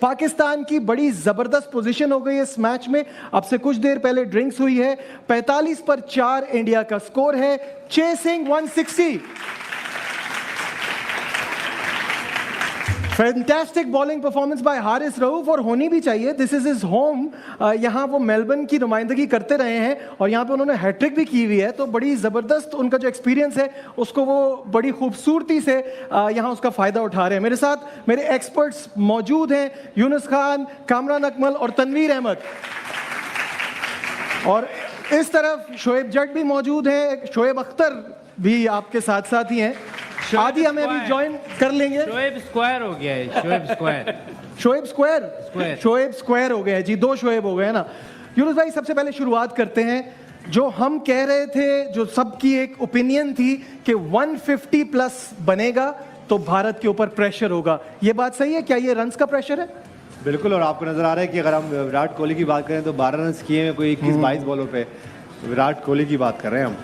पाकिस्तान की बड़ी जबरदस्त पोजीशन हो गई इस मैच में। अब से कुछ देर पहले ड्रिंक्स हुई है। 45 पर 4 इंडिया का स्कोर है, chasing 160। Fantastic bowling performance by Haris Rauf, और होनी भी चाहिए। This is his home. यहाँ वो मेलबर्न की नुमाइंदगी करते रहे हैं और यहाँ पे उन्होंने हैट्रिक भी की हुई है, तो बड़ी ज़बरदस्त उनका जो एक्सपीरियंस है उसको वो बड़ी खूबसूरती से यहाँ उसका फ़ायदा उठा रहे हैं। मेरे साथ मेरे एक्सपर्ट्स मौजूद हैं, यूनुस खान, कामरान अकमल और तनवीर अहमद, और इस तरफ शोएब जट भी मौजूद हैं, शोएब अख्तर भी आपके साथ साथ ही हैं। आदि हमें अभी ज्वाइन कर लेंगे। शोएब स्क्वायर हो गया है, Shoaib square. Shoaib square, Shoaib square हो गया है जी, 2 शोएब हो गए ना। यूनुस भाई, सबसे पहले शुरुआत करते हैं। जो हम कह रहे थे, जो सबकी एक ओपिनियन थी कि 150 प्लस बनेगा तो भारत के ऊपर प्रेशर होगा, ये बात सही है? क्या ये रन्स का प्रेशर है? बिल्कुल। और आपको नजर आ रहा है कि अगर हम विराट कोहली की बात करें तो 12 रन किए हैं कोई 21-22 बॉलों पे। विराट कोहली की बात कर रहे हैं हम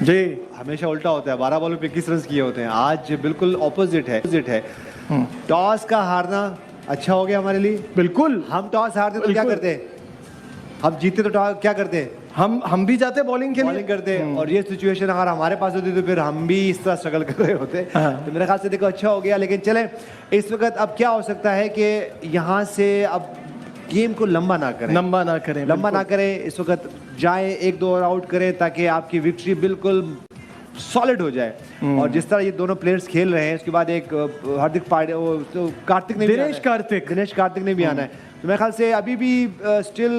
जी। हमेशा उल्टा होता है, 12 बॉलों पे 21 रन किए होते हैं। आज बिल्कुल ऑपोजिट है। टॉस का हारना अच्छा हो गया हमारे लिए। बिल्कुल। हम टॉस हारते तो क्या करते? हम जीते तो क्या करते? हम भी जाते बॉलिंग के लिए, बॉलिंग करते। और ये सिचुएशन अगर हमारे पास होती तो फिर हम भी इस तरह स्ट्रगल कर रहे होते। तो मेरे ख्याल से देखो अच्छा हो गया। लेकिन चले, इस वक्त अब क्या हो सकता है कि यहाँ से अब गेम को लंबा ना करें। इस वक्त जाए 1-2 और आउट करें ताकि आपकी विक्ट्री बिल्कुल सॉलिड हो जाए। और जिस तरह ये दोनों प्लेयर्स खेल रहे हैं, उसके बाद एक हार्दिक पांड्या, तो कार्तिक ने दिनेश कार्तिक ने भी आना है। तो मेरे ख्याल से अभी भी स्टिल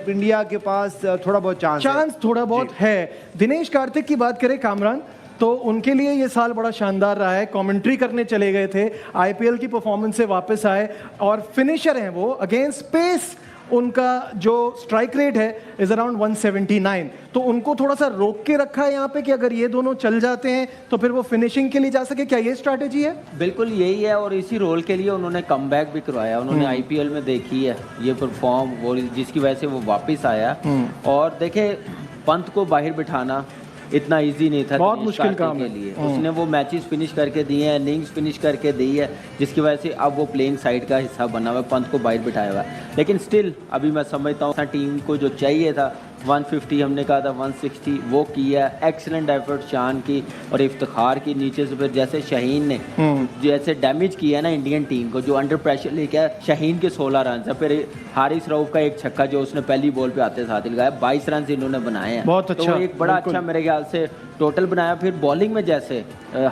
इंडिया के पास थोड़ा बहुत चांस थोड़ा बहुत है। दिनेश कार्तिक की बात करें कामरान, तो उनके लिए ये साल बड़ा शानदार रहा है। कमेंट्री करने चले गए थे, आईपीएल की परफॉर्मेंस से वापस आए और फिनिशर हैं वो। अगेंस्ट पेस उनका जो स्ट्राइक रेट है इज अराउंड 179, तो उनको थोड़ा सा रोक के रखा है यहाँ पे कि अगर ये दोनों चल जाते हैं तो फिर वो फिनिशिंग के लिए जा सके। क्या ये स्ट्रैटेजी है? बिल्कुल यही है, और इसी रोल के लिए उन्होंने कमबैक भी करवाया। उन्होंने आईपीएल में देखी है ये परफॉर्म, वो जिसकी वजह से वो वापस आया। और देखे, पंत को बाहर बिठाना इतना इजी नहीं था, बहुत मुश्किल काम के लिए। उसने वो मैचेस फिनिश करके दिए हैं, इनिंग्स फिनिश करके दी है, जिसकी वजह से अब वो प्लेइंग साइड का हिस्सा बना हुआ है, पंत को बाहर बिठाया हुआ है। लेकिन स्टिल अभी मैं समझता हूँ टीम को जो चाहिए था 150, हमने कहा था 160, वो किया। एक्सीलेंट एफर्ट शान की और इफ्तिखार की। नीचे से फिर जैसे शाहीन ने जैसे डैमेज किया ना इंडियन टीम को, जो अंडर प्रेशर लेके आया, शाहीन के 16 रन है, फिर हारिस रऊफ का एक छक्का जो उसने पहली बॉल पे आते साथ लगाया, 22 रन इन्होंने बनाए हैं। बहुत अच्छा, तो एक बड़ा अच्छा मेरे ख्याल से टोटल बनाया। फिर बॉलिंग में जैसे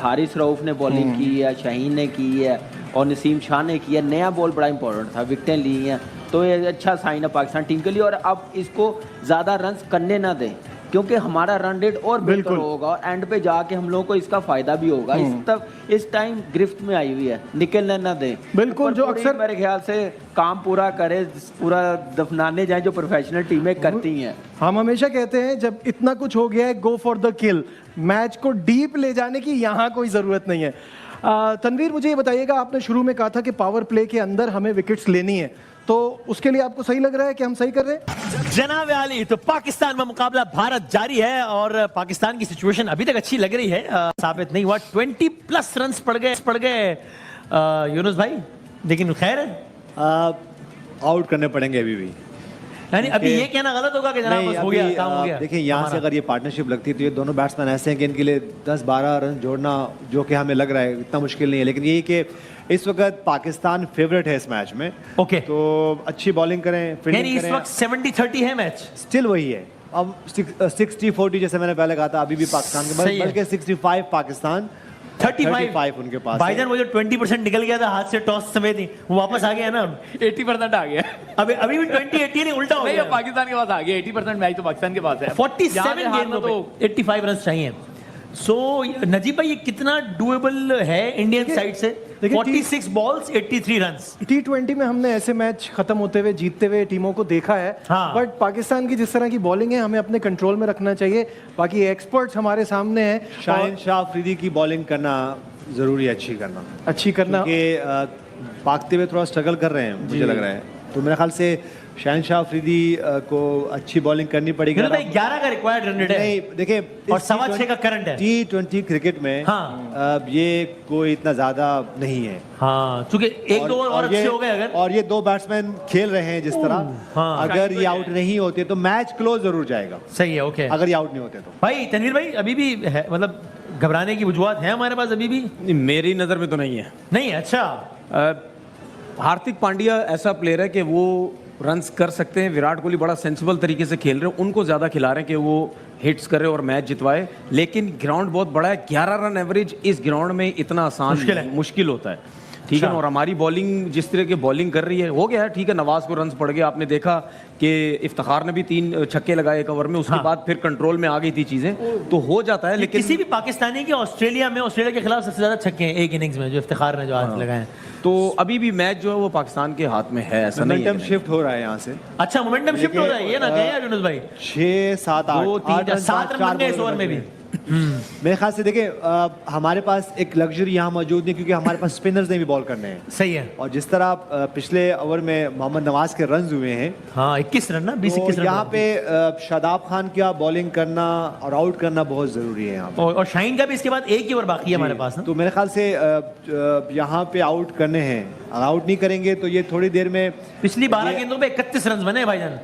हारिस रऊफ ने बॉलिंग की है, शाहीन ने की है और नसीम शाह ने किया। नया बॉल बड़ा इंपॉर्टेंट था, विकेटें ली हैं, तो ये अच्छा साइन है पाकिस्तान टीम के लिए। और अब इसको ज़्यादा रन्स करने ना दें, क्योंकि हमारा रन रेट और बेहतर होगा और एंड पे जाके हम लोगों को इसका फायदा भी होगा। इस टाइम गिरफ्त में आई हुई है, निकलने ना दें। बिल्कुल, जो अक्सर मेरे ख्याल से काम पूरा करे, पूरा दफनाने जाए जो प्रोफेशनल टीमें करती हैं। हम हमेशा कहते हैं जब इतना कुछ हो गया है, go for the kill. Match को डीप ले जाने की यहाँ कोई ज़रूरत नहीं है। तनवीर, मुझे ये बताइएगा, आपने शुरू में कहा था कि पावर प्ले के अंदर हमें विकेट्स लेनी है, तो उसके लिए आपको सही लग रहा है कि हम सही कर रहे हैं? जनाब आली, तो पाकिस्तान में मुकाबला भारत जारी है और पाकिस्तान की सिचुएशन अभी तक अच्छी लग रही है। साबित नहीं हुआ, 20 प्लस रन पड़ गए यूनुस भाई, लेकिन खैर आउट करने पड़ेंगे अभी भी। यानी अभी ये कहना गलत होगा कि जनाब बस हो गया, काम हो गया। देखिए, यहाँ से अगर ये पार्टनरशिप लगती है तो ये दोनों बैट्समैन ऐसे हैं कि इनके लिए 10-12 रन जोड़ना, जो कि हमें लग रहा है इतना मुश्किल नहीं है। लेकिन यही कि इस वक्त पाकिस्तान फेवरेट है इस मैच में। ओके, तो अच्छी बॉलिंग करें, फील्डिंग करें। इस वक्त 70-30 है मैच, स्टिल वही है। अब 60-40 जैसे मैंने पहले कहा था, अभी भी पाकिस्तान के पास, बल्कि 65 पाकिस्तान, 35 उनके पास। भाईजान वो जो 20% निकल गया था हाथ से टॉस समेत ही, वो वापस आ गया ना, 80% आ गया। अभी भी 20-80 नहीं, उल्टा हो गया। पाकिस्तान के पास आ गया, 80% मैच तो पाकिस्तान के पास है। 47 गेंदों पे 85 रन चाहिए। सो नजीब भाई, ये कितना डुएबल है इंडियन साइड से? 46 बॉल्स 83 रन्स। T20 में हमने ऐसे मैच खत्म होते हुए, जीतते हुए टीमों को देखा है। बट पाकिस्तान की जिस तरह की बॉलिंग है, हमें अपने कंट्रोल में रखना चाहिए। बाकी एक्सपर्ट्स हमारे सामने हैं। शाहीन शाह अफरीदी की बॉलिंग करना जरूरी है, अच्छी करना, क्योंकि भागते हुए थोड़ा स्ट्रगल कर रहे हैं, मुझे लग रहा है। तो मेरे ख्याल से शहनशाह अफरीदी को अच्छी बॉलिंग करनी पड़ेगी। युनुस भाई 11 का रिक्वायर्ड रन रेट है नहीं देखिए, और 6.25 का करंट है। T20 क्रिकेट में हाँ। ये कोई इतना ज्यादा नहीं है। हाँ, क्योंकि एक दो और अच्छे हो गए अगर, और ये 2 बैट्समैन खेल रहे हैं जिस तरह, हाँ। अगर ये आउट नहीं होते तो मैच क्लोज जरूर जाएगा। सही है, ओके। अगर ये आउट नहीं होते तो भाई तनवीर भाई अभी भी है, मतलब घबराने की वजूहत है हमारे पास अभी भी? नहीं, मेरी नज़र में तो नहीं है। नहीं, अच्छा। हार्दिक पांड्या ऐसा प्लेयर है कि वो रन्स कर सकते हैं। विराट कोहली बड़ा सेंसिबल तरीके से खेल रहे हैं, उनको ज़्यादा खिला रहे हैं कि वो हिट्स करे और मैच जितवाए, लेकिन ग्राउंड बहुत बड़ा है। 11 रन एवरेज इस ग्राउंड में इतना आसान मुश्किल है। मुश्किल होता है, ठीक है ना। और हमारी बॉलिंग जिस तरह की बॉलिंग कर रही है, हो गया है ठीक है। नवाज को रन्स पड़ गए, आपने देखा कि इफ्तिखार ने भी 3 छक्के लगाए एक ओवर में, उसके हाँ। बाद फिर कंट्रोल में आ गई थी चीज़ें, तो हो जाता है। लेकिन किसी भी पाकिस्तानी के ऑस्ट्रेलिया के खिलाफ सबसे ज्यादा छक्के हैं एक इनिंग्स में, जो इफ्तिखार ने जो आज लगाए हैं। तो अभी भी मैच जो है वो पाकिस्तान के हाथ में है, ऐसा नहीं है। मोमेंटम शिफ्ट हो रहा है यहाँ से। अच्छा, मोमेंटम शिफ्ट हो रहा है, ये ना कहें यार युनुस भाई। 6, 7, 8 2, 3, 7 रन बन गए इस ओवर में भी। मेरे ख्याल से देखिए, हमारे पास एक लग्जरी यहाँ मौजूद नहीं, क्योंकि हमारे पास स्पिनर्स ने भी बॉल करने हैं। सही है। और जिस तरह पिछले ओवर में मोहम्मद नवाज के रन हुए हैं, हाँ 21 रन ना, 20-21 तो रन यहाँ पे शादाब खान का बॉलिंग करना और आउट करना बहुत जरूरी है यहाँ पे। और शाहीन का भी इसके बाद एक ही ओवर बाकी है हमारे पास ना। तो मेरे ख्याल से यहाँ पे आउट करने हैं, और आउट नहीं करेंगे तो ये थोड़ी देर में पिछली 12 गेंदों पे 31 रन बने भाईजान,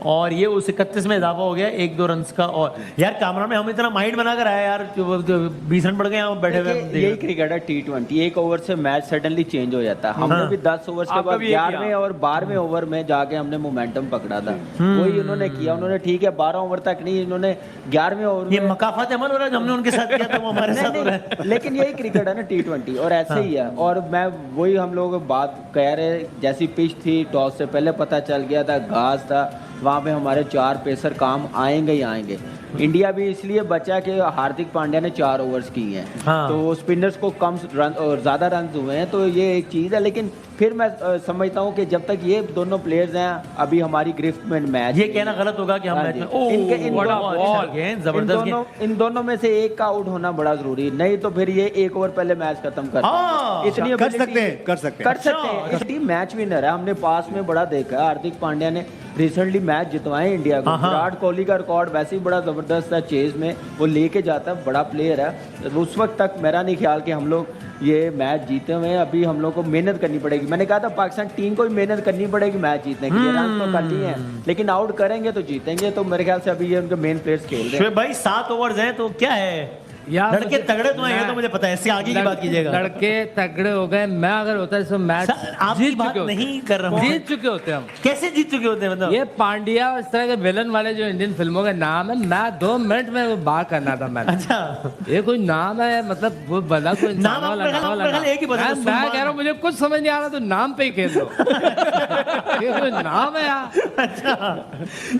और ये उस 31 में इजाफा हो गया 1-2 रन का। और यार कामरान में हम इतना माइंड बना कर आया यार, 20 रन बढ़ गए यहाँ बैठे हुए। यही क्रिकेट है T20, एक ओवर से मैच सडनली चेंज हो जाता है। हमने भी 10 ओवर के बाद 11वें और 12वें ओवर में जाके हमने मोमेंटम पकड़ा था, वही उन्होंने किया। उन्होंने ठीक है 12 ओवर तक नहीं, इन्होंने 11वें ओवर ये मकाफत अमल हो रहा है, हमने उनके साथ किया था वो हमारे साथ हो रहा है। लेकिन यही क्रिकेट है ना T20, और ऐसे ही है। और मैं वही, हम लोग बात कह रहे, जैसी पिच थी टॉस से पहले पता चल गया था, घास था, वहाँ पे हमारे 4 पेसर काम आएंगे ही आएंगे। इंडिया भी इसलिए बचा कि हार्दिक पांड्या ने 4 ओवर्स की हैं, हाँ। तो स्पिनर्स को कम रन और ज़्यादा रन हुए हैं, तो ये एक चीज़ है। लेकिन फिर मैं समझता हूँ कि जब तक ये दोनों प्लेयर्स हैं अभी हमारी गिरफ्त में मैच, ये कहना गलत होगा कि हम हाँ मैच जी। में जबरदस्त इन दोनों में से एक का आउट होना बड़ा जरूरी, नहीं तो फिर ये एक ओवर पहले मैच खत्म कर हाँ। इतनी कर ability- सकते हैं, कर सकते हैं। कर सकते हैं। इस टीम मैच विनर है, हमने पास में बड़ा देखा है। हार्दिक पांड्या ने रिसेंटली मैच जितवाए इंडिया को। हाँ। विराट कोहली का रिकॉर्ड वैसे ही बड़ा जबरदस्त है, चेज में वो लेके जाता है, बड़ा प्लेयर है। उस वक्त तक मेरा नहीं ख्याल कि हम लोग ये मैच जीते हुए हैं। अभी हम लोग को मेहनत करनी पड़ेगी। मैंने कहा था पाकिस्तान टीम को भी मेहनत करनी पड़ेगी मैच जीतने के लिए। रन तो करनी है, लेकिन आउट करेंगे तो जीतेंगे। तो मेरे ख्याल से अभी ये उनके मेन प्लेयर्स खेल रहे हैं। शोएब भाई 7 ओवर्स हैं तो क्या है यार लड़के मुझे- तगड़े तो हैं, ये तो मुझे पता है। इससे आगे की बात कीजिएगा। लड़के तगड़े हो गए। मैं अगर होता है इसमें मैच आपकी जीत बात चुके होते। नहीं कर रहा हूँ। जीत चुके होते हम। कैसे जीत चुके होते हैं मतलब? ये पांड्या और इस तरह के विलन वाले जो इंडियन फिल्मों के नाम है, मैं 2 मिनट में वो बात करना था मैंने। अच्छा, ये कोई नाम है, मतलब वो बना कोई इंसान नाम वाला, आपके नाम ख्याल- वाला आपके ख्याल एक ही बता दो, मैं सुलेमान। कह रहा हूँ मुझे कुछ समझ नहीं आ रहा, तो नाम पे ही खेल दो। ये कोई नाम है यार।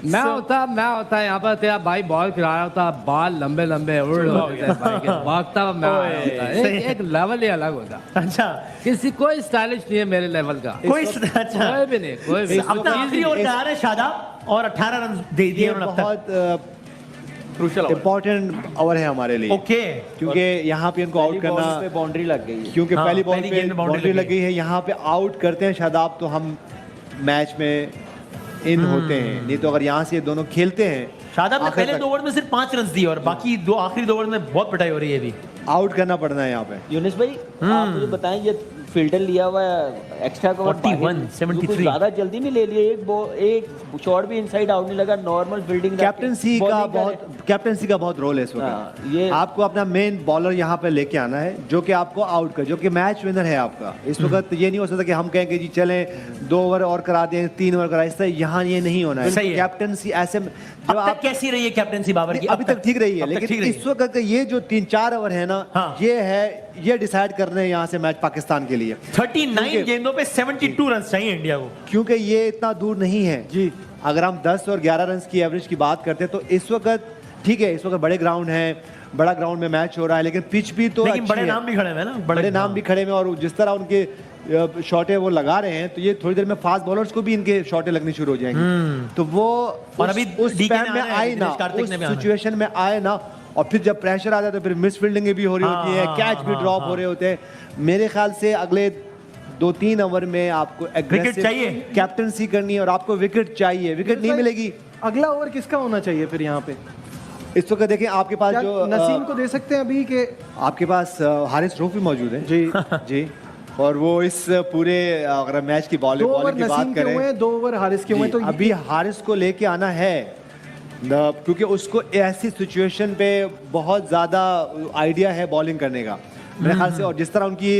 मैं होता यहाँ पर तेरा भाई बॉल खिला रहा होता, बाल लंबे लंबे उड़ होते भागता हुआ मैं आ रहा होता। एक लेवल ही अलग होता। अच्छा, किसी कोई स्टाइलिश नहीं है मेरे लेवल का, कोई अच्छा कोई भी नहीं, कोई भी। अपना आखिरी ओवर करा रहे शादाब, और 18 रन दे दिए ये उन्होंने अब तक। बहुत क्रूशल इम्पोर्टेंट ओवर है हमारे लिए, ओके, क्योंकि यहाँ पे इनको आउट करना, पे बाउंड्री लग गई है। क्योंकि हाँ, पहली बॉल पहली पे गेंद में boundary बाउंड्री लगी लगी है। यहाँ पे आउट करते हैं शादाब तो हम मैच में इन होते हैं, नहीं तो अगर यहाँ से ये दोनों खेलते हैं, शादाब ने आखिर पहले तक 2 ओवर में सिर्फ 5 रन दिए, और बाकी आखिरी 2 ओवर में बहुत पिटाई हो रही है अभी। आउट करना पड़ना है यहाँ पे। यूनिस भाई आप मुझे बताएं, ये फील्डर लिया हुआ है एक्स्ट्रा कवर 41, 73 ज्यादा जल्दी नहीं ले लिए। एक शॉट भी इनसाइड आउट नहीं लगा, नॉर्मल फील्डिंग। कैप्टनसी का बहुत रोल है इस हाँ, वक्त। ये- आपको अपना मेन बॉलर यहाँ पे लेके आना है, जो कि आपको आउट कर, जो कि मैच विनर है आपका। इस वक्त ये नहीं हो सकता कि हम कहें कि जी चलें 2 ओवर और करा दें, 3 ओवर करा, इस तरह यहाँ ये नहीं होना है। सही है। कैप्टनसी ऐसे अब तक कैसी रही है कैप्टनसी बाबर की? अभी तक ठीक रही है, अब तक लेकिन ठीक रही इस वक्त ये जो 3-4 ओवर है ना, हाँ। ये डिसाइड करने हैं यहाँ से मैच पाकिस्तान के लिए, 39 गेंदों पे 72 रन चाहिए इंडिया को। क्योंकि ये इतना दूर नहीं है जी। अगर हम 10 और 11 रन की एवरेज की बात करते हैं तो इस वक्त ठीक है, इस वक्त बड़े ग्राउंड है, बड़ा ग्राउंड में मैच हो रहा है, लेकिन पिच भी तो लेकिन अच्छी बड़े है। नाम भी खड़े हुए हैं ना, बड़े नाम भी खड़े हैं, और जिस तरह उनके शॉटें वो लगा रहे हैं, तो ये थोड़ी देर में फास्ट बॉलर्स को भी इनके शॉटें लगनी शुरू हो जाएंगी। तो वो और अभी उस DK स्पैम ने में आना है, आए ना, दिनेश कार्तिक उस ने भी आना है। सिचुएशन में आए ना, और फिर जब प्रेशर आता है तो फिर मिस फील्डिंग भी हो रही होती है, हाँ, कैच भी हाँ, ड्रॉप हाँ। हो रहे होते हैं। मेरे ख्याल से अगले 2-3 ओवर में आपको aggressive चाहिए। कैप्टनसी करनी है और आपको विकेट चाहिए, विकेट नहीं मिलेगी। अगला ओवर किसका होना चाहिए फिर यहाँ पे? इस वक्त देखें आपके पास क्या जो नसीम को दे सकते हैं अभी के? आपके पास हारिस रऊफ भी मौजूद है जी जी, और वो इस पूरे अगर मैच की 2 बॉलिंग ओवर की बात नसीम के हुए करें हैं, 2 ओवर हारिस के हुए हैं, जी, तो अभी हारिस को लेके आना है क्योंकि उसको ऐसी सिचुएशन पे बहुत ज़्यादा आइडिया है बॉलिंग करने का मेरे ख्याल से। और जिस तरह उनकी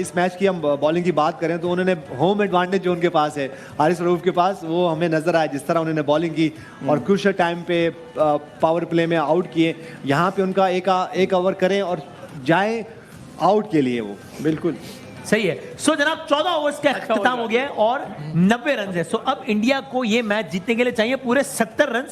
इस मैच की हम बॉलिंग की बात करें तो उन्होंने होम एडवांटेज जो उनके पास है हारिस रऊफ के पास, वो हमें नजर आया जिस तरह उन्होंने बॉलिंग की और क्रूशियल टाइम पे पावर प्ले में आउट किए। यहाँ पे उनका एक ओवर करें और जाएं आउट के लिए, वो बिल्कुल सही है। सो जनाब 14 ओवर्स का खत्म हो गया है और 90 रन है। सो अब इंडिया को ये मैच जीतने के लिए चाहिए पूरे 70 रन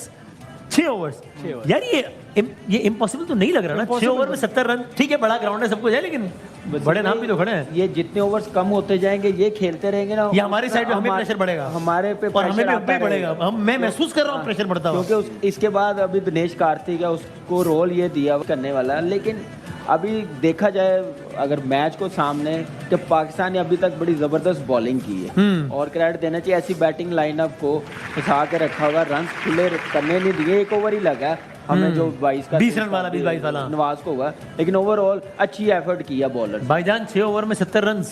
6 ओवर्स। यार ये इम्पॉसिबल तो नहीं लग रहा ना, 6 ओवर में 70 रन। ठीक है, बड़ा ग्राउंड है, सब कुछ है, लेकिन बड़े नाम भी तो खड़े हैं। ये जितने ओवर्स कम होते जाएंगे, ये खेलते रहेंगे ना, ये हमारी साइड पे हमें प्रेशर बढ़ेगा, हमारे पे और हमें pressure भी आता बढ़ेगा। रहेगा। हम मैं महसूस कर रहा हूँ प्रेशर बढ़ता हुआ। क्योंकि इसके बाद अभी दिनेश कार्तिक है, उसको रोल ये दिया करने वाला है। लेकिन अभी देखा जाए अगर मैच को सामने, तो पाकिस्तान ने अभी तक बड़ी जबरदस्त बॉलिंग की है और क्रेडिट देना चाहिए ऐसी बैटिंग लाइनअप को उठा के रखा हुआ, रन खुले करने नहीं दिए। एक ओवर ही लगा हमें जो 22 का 20 रन वाला 22 वाला नवाज को हुआ, लेकिन ओवरऑल अच्छी एफर्ट किया बॉलर। भाईजान 6 ओवर में 70 रन।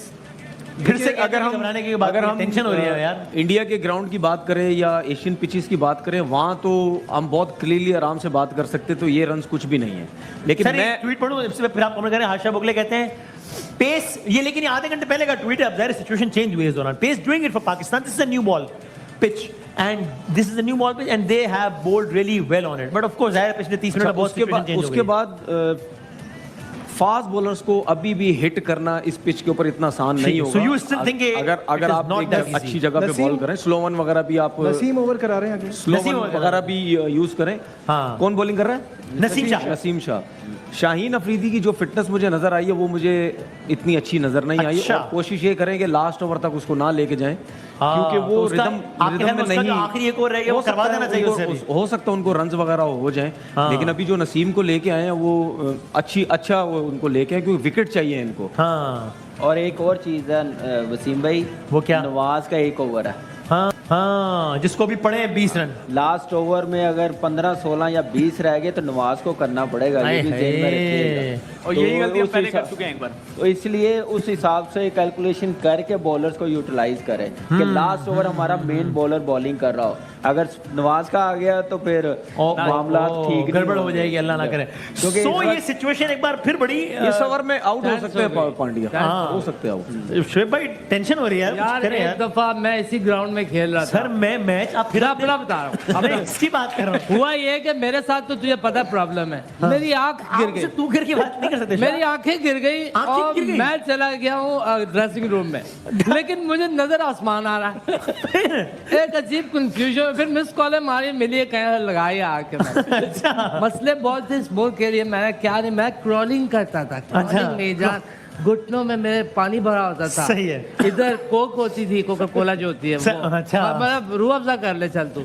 फिर से अगर हम घबराने की बात, अगर हम टेंशन हो रही है यार। इंडिया के ग्राउंड की बात करें या एशियन पिचेस की बात करें, वहां तो हम बहुत क्लियरली आराम से बात कर सकते, तो ये रन्स कुछ भी नहीं है। लेकिन सर मैं ट्वीट पढ़ूं, इससे फिर आप कमेंट करें। हाशा बोगले कहते हैं पेस, ये लेकिन ये आधे घंटे पहले का ट्वीट है, अब ज़ाहिर सिचुएशन चेंज हुई है इस दौरान। Pace doing it for Pakistan, this is a new ball pitch and this is a new ball pitch and they have bowled really well on it. But of course ज़ाहिर पिछले 30 minute में बहुत situation change हो उसके गई। बाद fast bowlers को अभी भी हिट करना इस पिच के ऊपर इतना आसान नहीं So होगा। you still think अगर it is आप not एक that easy? अच्छी जगह पे नसीम- बॉल करें, स्लो वन वगैरह भी आप नसीम ओवर करा रहे हैं आगे। स्लो नसीम वन वगैरह वगैरह भी यूज करें। हाँ। कौन बॉलिंग कर रहा है? नसीम शाह। नसीम शाह। शाहीन अफरीदी की जो फिटनेस मुझे नजर आई है वो मुझे इतनी अच्छी नजर नहीं आई, अच्छा। और कोशिश ये करें कि लास्ट ओवर तक उसको ना लेके जाएं, हाँ, क्योंकि तो वो उसका- रिदम आपके ख्याल में में उसका नहीं। जो आखिरी एक ओवर रह गया वो हो करवा सकता है देना चाहिए उनको- उससे भी। हो सकता है उनको रन्स वगैरह हो जाएं, हाँ। लेकिन अभी जो नसीम को लेके आए हैं वो अच्छा वो उनको लेके आए, क्योंकि विकेट चाहिए इनको। हाँ और एक और चीज है वसीम भाई, वो क्या? नवाज का एक ओवर है, हाँ हाँ, जिसको भी पड़े 20 रन। लास्ट ओवर में अगर 15, 16 या 20 रह गए तो नवाज को करना पड़ेगा, ये भी जेल में रखिएगा। और यही तो गलती हम उस पहले कर हिसाब- चुके हैं एक बार। तो इसलिए उस हिसाब से कैलकुलेशन करके बॉलर्स को यूटिलाइज करें कि लास्ट ओवर हमारा मेन बॉलर बॉलिंग कर रहा हो। अगर नवाज का आ गया तो फिर मामला ठीक नहीं गड़बड़ हो होंगे। जाएगी, अल्लाह ना करे। क्योंकि सो इस ये वक्त- सिचुएशन एक बार फिर बड़ी इस ओवर में आउट हो सकते हैं पांड्या, हाँ। हो सकते हैं आउट। शुएब भाई टेंशन हो रही है यार, कुछ यार करें एक यार। दफा मैं इसी ग्राउंड में खेल रहा था। सर मैं मैच आप फिर अपना बता रहा हूँ। अब इसकी बात कर रहा हूँ। हुआ ये कि मेरे साथ तो तुझे पता प्रॉब्लम है, मेरी आंख गिर आपसे गई, तू गिर के बात नहीं कर सकते। मेरी आंखें गिर गई आंखें और गिर गई? मैं चला गया हूँ ड्रेसिंग रूम में, लेकिन मुझे नजर आसमान आ रहा है। एक अजीब कंफ्यूजन, फिर मिस कॉल मारी, मिली, कहीं लगाई आके अच्छा। मसले बहुत थे स्पोर्ट के लिए। मैंने क्या नहीं, मैं क्रॉलिंग करता था, अच्छा। क्रॉलिंग नहीं जान, घुटनों में मेरे पानी भरा होता था। सही है। इधर कोक होती थी, कोका कोला जो होती है वो। अच्छा। मतलब रूह अफ़ज़ा कर ले चल तू।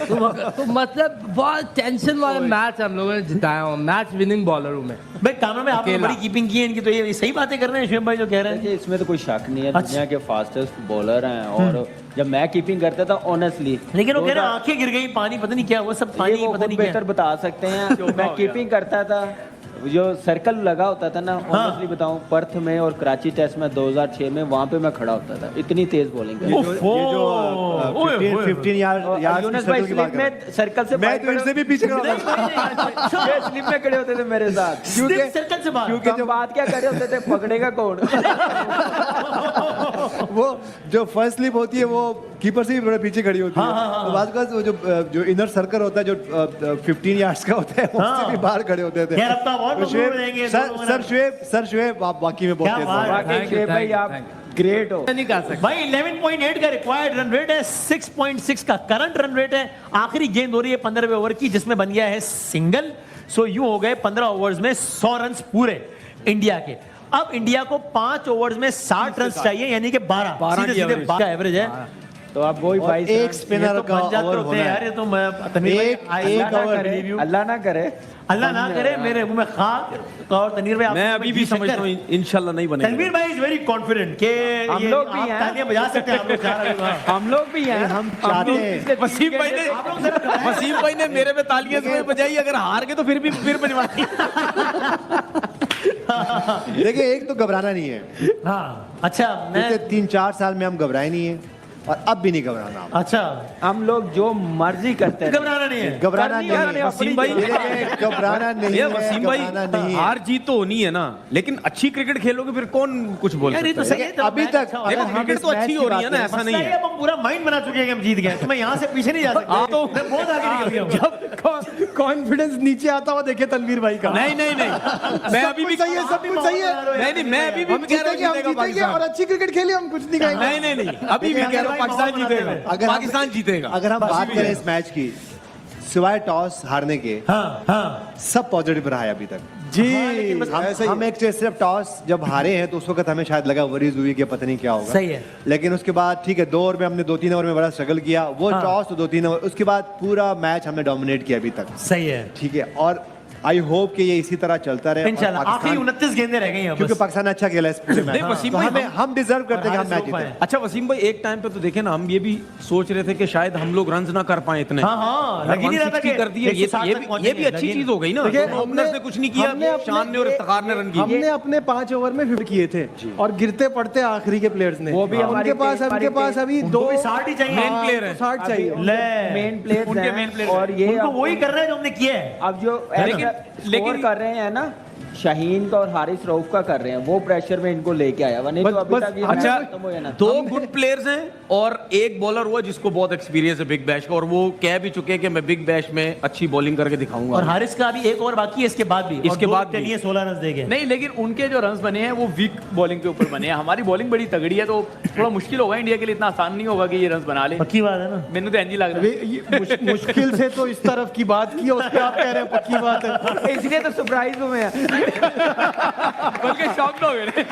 तो मतलब बहुत टेंशन वाले मैच हम लोगों ने जिताया हूँ, मैच विनिंग बॉलर हूँ मैं। भाई कामरा में आपने अकेला। बड़ी कीपिंग की है इनकी, तो ये सही बातें कर रहे हैं शुएब भाई जो कह रहे हैं। देखिए इसमें तो कोई शक नहीं है, अच्छा। दुनिया के फास्टेस्ट बॉलर हैं। और जब मैं कीपिंग करता था ऑनेस्टली, लेकिन वो कह रहे हैं आंखें गिर गई, पानी पता नहीं क्या, वो सब पानी वो पता नहीं बेहतर क्या। बता सकते हैं। मैं कीपिंग करता था, जो सर्कल लगा होता था ना, ऑनेस्टली बताऊं, पर्थ में और कराची टेस्ट में 2006 में वहां पे मैं खड़ा होता था, इतनी तेज बॉलिंग करता था। ओफो, ओए, ओए, ओए। 15 यार्ड और यार्ड यूनुस भाई स्लिप में सर्कल से मैं तो इनसे भी पीछे खड़ा था। ये स्लिप में खड़े होते थे मेरे साथ। Slip सर्कल से बाहर। क्योंकि जब बात क्या कर रहे होते थे, पकड़ेगा कौन। वो जो फर्स्ट स्लिप होती है वो कीपर से भी बड़े पीछे खड़ी होती है। तो बाद का वो जो इनर सर्कल होता है जो 15 यार्ड्स का होता है उससे भी बाहर खड़े होते थे। यार अब तो और तो लोग शुएब- हो जाएंगे, सर दोनों सर शुएब आप बाकी में बहुत क्या तेज बात हैं। है। वाकई Thank you, शुएब भाई thank you, आप thank ग्रेट हो। नहीं कर सकते। भाई 11.8 का रिक्वायर्ड रन रेट है, 6.6 का करंट रन रेट है। आखिरी गेंद हो रही है 15वें ओवर की, जिसमें बन गया है सिंगल। सो यूं हो गए 15 ओवर्स में 100 रन पूरे इंडिया के। अब इंडिया को 5 ओवर्स में 60 रन चाहिए, यानी कि 12 12 सीधे की सीधे average। 12 का एवरेज है। तो अब वही और 22 एक रन। स्पिनर का बन जाते ओवर होते होना हैं यार, है। ये तो मैं तनवीर एक ओवर अल्लाह ना करे अल्लाह ना करे मेरे मुंह में खाक और तनवीर भाई मैं अभी भी समझता हूँ इंशाल्लाह नहीं बनेगा। तनवीर भाई इज वेरी कॉन्फिडेंट के हम ये लोग भी आप हैं। तालियां बजा सकते हैं, आप लोग चार लोग, हाँ। हम लोग भी हैं। हम चाहते हैं वसीम भाई ने मेरे पे तालियां इसलिए बजाई, अगर हार गए तो फिर बजवाती। देखिए, एक तो घबराना नहीं है। हाँ अच्छा मैं पिछले 3-4 साल में हम घबराए नहीं है और अब भी नहीं घबराना। अच्छा हम लोग जो मर्जी करते हैं। घबराना नहीं है। घबराना करनी नहीं है, है वसीम भाई घबराना नहीं ये है, वसीम भाई घबराना नहीं है। हार जीत तो होनी है ना, लेकिन अच्छी क्रिकेट खेलोगे फिर कौन कुछ बोल यार ये तो सकता सही है। है, तो अभी मैच तक अच्छा हो देखो रहा है। हम क्रिकेट इस तो मैच अच्छी की हो रही बात है ना, करें। ऐसा मसला नहीं ये है। अब हम पूरा माइंड बना चुके हैं कि हम जीत गए, तो मैं यहाँ से पीछे नहीं जा सकता। तो मैं बहुत आगे निकल गया हूँ। जब कॉन्फिडेंस नीचे आता हुआ देखे तनवीर भाई का। नहीं मैं अभी भी सही है, सब कुछ सही है। नहीं मैं अभी भी हम कह रहा जीतेंगे, हम हूँ जीतेंगे और अच्छी क्रिकेट खेली, हम कुछ नहीं कहेंगे। नहीं अभी भी कह रहा हूँ पाकिस्तान जीतेगा, अगर हम- पाकिस्तान जीतेगा। अगर हम बात करें इस मैच की, सिवाय टॉस हारने के हाँ हाँ सब पॉजिटिव रहा है अभी तक। जी हम एक चीज, सिर्फ टॉस जब हारे हैं तो उस वक्त हमें शायद लगा वरीज हुई कि पता नहीं क्या होगा। सही है। लेकिन उसके बाद ठीक है, 2 ओवर में हमने 2-3 ओवर में बड़ा स्ट्रगल किया, वो टॉस तो 2-3 ओवर, उसके बाद पूरा मैच हमने डोमिनेट किया अभी तक। सही है ठीक है, और आई होप कि ये इसी तरह चलता रहे। और इंशाल्लाह। आखिरी पाकिस्तान- 29 गेंदें रह गई हैं क्योंकि बस। पाकिस्तान ने अच्छा खेला है इस पूरे मैच नहीं, में। वसीम तो भाई, हम डिजर्व करते हैं कि हम हारिस मैच रऊफ जीते। हैं। अच्छा वसीम भाई, एक टाइम पे तो देखे ना, हम ये भी सोच रहे थे कि शायद हम लोग रन ना कर पाए इतने। हाँ हाँ लग ही नहीं रहा था 160 कि कर दिए, 160 तक ये पहुंचेंगे, भी अच्छी लग ही चीज हो गई ना। देखिए, दोनों ओपनर्स ने कुछ नहीं किया, हमने अपने- शान ने और इफ्तिखार ने रन किए। हमने अपने 5 ओवर में 50 किए थे और गिरते पड़ते आखिरी के प्लेयर्स ने। वो भी हमारी उनके पास टीम- उनके पास अभी उनको 2 भी 60 ही चाहिए। मेन हाँ, प्लेयर है। 60 चाहिए। ले मेन प्लेयर उनके मेन प्लेयर और ये उनको अब- वही कर रहे हैं जो हमने किया है। अब जो लेकिन कर रहे हैं ना, शाहीन का और हारिस रऊफ का कर रहे हैं, वो प्रेशर में इनको लेके आया हुआ, नहीं तो अभी तक ये मैच अच्छा खत्म हो जाना था। 2 गुड प्लेयर्स हैं और एक बॉलर हुआ जिसको बहुत एक्सपीरियंस है बिग बैश का, और वो कह भी चुके हैं कि मैं बिग बैश में अच्छी बॉलिंग करके दिखाऊंगा। और हारिस का अभी एक ओवर बाकी है इसके बाद भी। इसके बाद भी। चलिए 16 रन देंगे। नहीं, लेकिन उनके जो रन्स बने हैं वो वीक बॉलिंग के ऊपर बने हैं। हमारी बॉलिंग बड़ी तगड़ी है, तो थोड़ा मुश्किल होगा इंडिया के लिए, इतना आसान नहीं होगा कि ये रन्स बना ले। पक्की बात है ना। मैंने तो एनजी लग रहा है। मुश्किल से तो इस तरफ की बात की है, उस पे आप कह रहे हैं पक्की बात है। इसलिए तो सरप्राइज हुए हैं। बल्कि शॉक हो गए।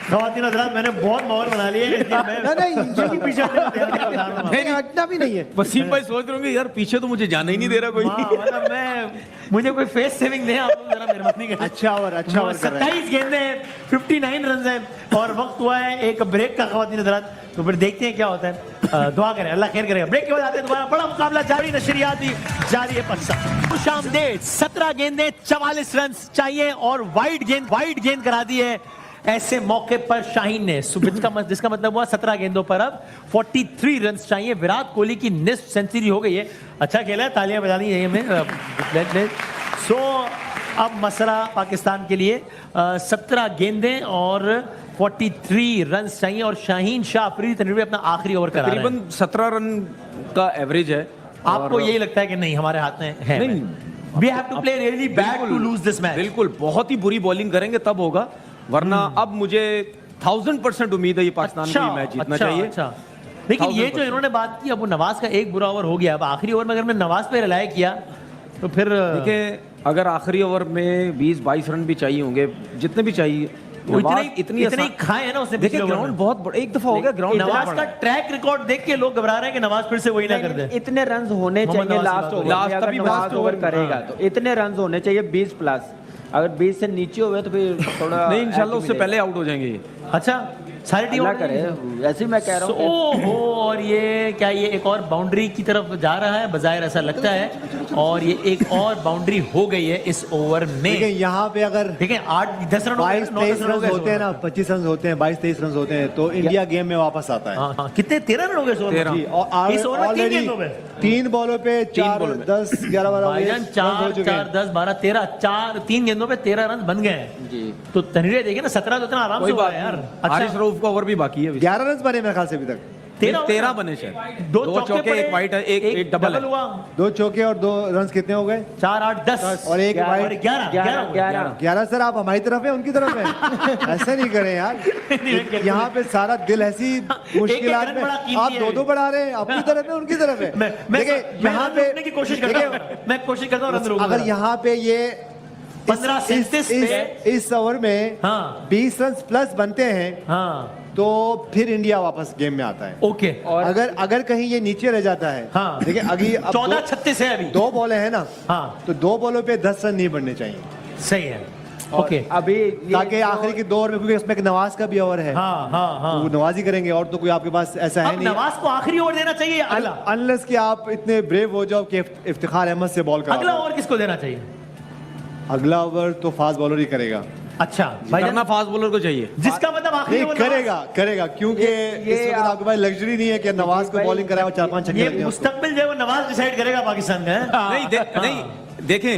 खवातीन हज़रात, मैंने बहुत मोहर बना लिए, इसलिए मैं नहीं, इनके पीछे हटने को तैयार नहीं बता रहा हूँ। नहीं हटना भी नहीं है। वसीम भाई सोच रहे होंगे यार पीछे तो मुझे जाने ही नहीं दे रहा कोई। हाँ, मतलब मैं मुझे कोई फेस सेविंग दे, आप लोग जरा मेहरबानी करें। अच्छा ओवर कर रहे हैं। 27 गेंदें हैं, 59 रन हैं और वक्त हुआ है एक ब्रेक का। खवातीन हज़रात, तो फिर देखते हैं क्या होता है। दुआ करें, अल्लाह खैर करेगा। ब्रेक के बाद आते हैं दोबारा, बड़ा मुकाबला जारी, नशरियात भी जारी है। खुशामदेद 17 गेंदें 44 रन चाहिए और वाइड गेंद करा दी है। ऐसे मौके पर शाहीन ने, जिसका मतलब हुआ 17 गेंदों पर अब 43 रन चाहिए। विराट कोहली की निस्फ सेंचुरी हो गई है। अच्छा खेला है, तालियां बजानी चाहिए हमें। सो अब मसला पाकिस्तान के लिए 17 गेंदें और 43 रन चाहिए और शाहीन शाह अफरीदी तनवीर अपना आखिरी ओवर करा रहे हैं। तकरीबन 17 रन का एवरेज है। आपको यही लगता है कि नहीं हमारे हाथ में है? नहीं, we have to play really bad to lose this match. बिल्कुल बहुत ही बुरी बॉलिंग करेंगे तब होगा, वरना अब मुझे 1000% उम्मीद है ये पाकिस्तान को ये मैच जीतना चाहिए। अच्छा। लेकिन ये जो 1000% इन्होंने बात की, अब वो नवाज का एक बुरा ओवर हो गया, अब आखिरी ओवर में अगर मैं नवाज पे रिलाय किया तो फिर देखिए अगर आखिरी ओवर में 20-22 रन भी चाहिए होंगे, जितने भी चाहिए, वो नवाज इतने ही खाए हैं ना उसने। देखिए पिछले ओवर ग्राउंड में। बहुत बड़ा, एक दफा हो गया ग्राउंड नवाज का ट्रैक रिकॉर्ड देख के लोग घबरा रहे हैं कि नवाज फिर से वही ना कर दे। इतने रन होने मोहम्मद चाहिए नवाज लास्ट की ओवर बात में, लास्ट अगर तभी नवाज लास्ट ओवर ओवर करेगा तो इतने रन होने चाहिए 20 प्लस। अगर 20 से नीचे हुए तो फिर थोड़ा नहीं, इंशाल्लाह उससे पहले आउट हो जाएंगे ये। अच्छा, सारी टीम अल्लाह करे, ऐसे ही मैं कह रहा हूँ। ओहो, और ये क्या, ये एक और बाउंड्री की तरफ जा रहा है, बजाय ऐसा लगता है, और ये एक और बाउंड्री हो गई है इस ओवर लेकिन में। यहाँ पे अगर देखें 8-10 रन हो गए, 22-23 9-10 रन होते हैं ना, 25 रन होते हैं, 22-23 रन होते हैं, तो इंडिया गेम में वापस आता है। हाँ, हाँ, कितने 13 रन हो गए इस ओवर में? जी, और इस ओवर में 3 ऑलरेडी गेंदों में 3 बॉलों पे 4, बॉलों में। 10, 11, 12 भाईजान 4, 10, 12, 13, 3 गेंदों पे 13 रन बन गए हैं। जी। तो तनवीर देखिए ना, 17 तो इतना आराम से कोई हुआ बात है यार। नहीं, हारिस रऊफ का ओवर भी बाकी है अभी। 11 रन बने मेरे ख्याल से अभी तक। 13 बने शायद, 2 चौके पड़े, एक वाइट है, एक डबल है। हुआ, 2 चौके और 2 रन कितने हो गए? 4, 8, 10 और एक वाइड। 11। 11 सर, आप हमारी तरफ है उनकी तरफ है? ऐसे नहीं करें यार। यहाँ पे सारा दिल ऐसी मुश्किलात रन में, बड़ा कीमती आप है। 2-2 बढ़ा रहे हैं, अपनी तरफ है उनकी तरफ है। मैं देखिए यहाँ पे रोकने की कोशिश करता हूँ, मैं कोशिश करता हूँ रन रोकने अगर की। यहाँ पे ये 15-37 पे इस ओवर में हाँ। 20 रन प्लस बनते हैं हाँ, तो फिर इंडिया वापस गेम में आता है। ओके अगर कहीं ये नीचे रह जाता है, हाँ। देखिए अभी अब 14-36 है अभी। 2 बॉलें हैं ना, हाँ तो 2 बॉलों पे 10 रन नहीं बनने चाहिए, सही है। और ओके अभी ये ताकि आखिरी के 2 ओवर में, क्योंकि उसमें एक नवाज का भी ओवर है, हाँ हाँ तो हाँ। वो नवाज ही करेंगे और तो कोई आपके पास ऐसा है अब नहीं। नवाज को आखिरी ओवर देना चाहिए या अगला? अनलेस कि आप इतने ब्रेव हो जाओ कि इफ्तिखार अहमद से बॉल करा अगला दो। ओवर किसको देना चाहिए? अगला ओवर तो फास्ट बॉलर ही करेगा। अच्छा भाई करना फास्ट बॉलर को चाहिए। जिसका मतलब आखिरी नहीं, ओवर करेगा क्योंकि ये इस वक्त आपके पास लग्जरी नहीं है कि नवाज को बॉलिंग कराए और 4-5 छक्के ये लग जाएं उसको। मुस्तकबिल जो है वो नवाज डिसाइड करेगा पाकिस्तान का, है? नहीं देखें,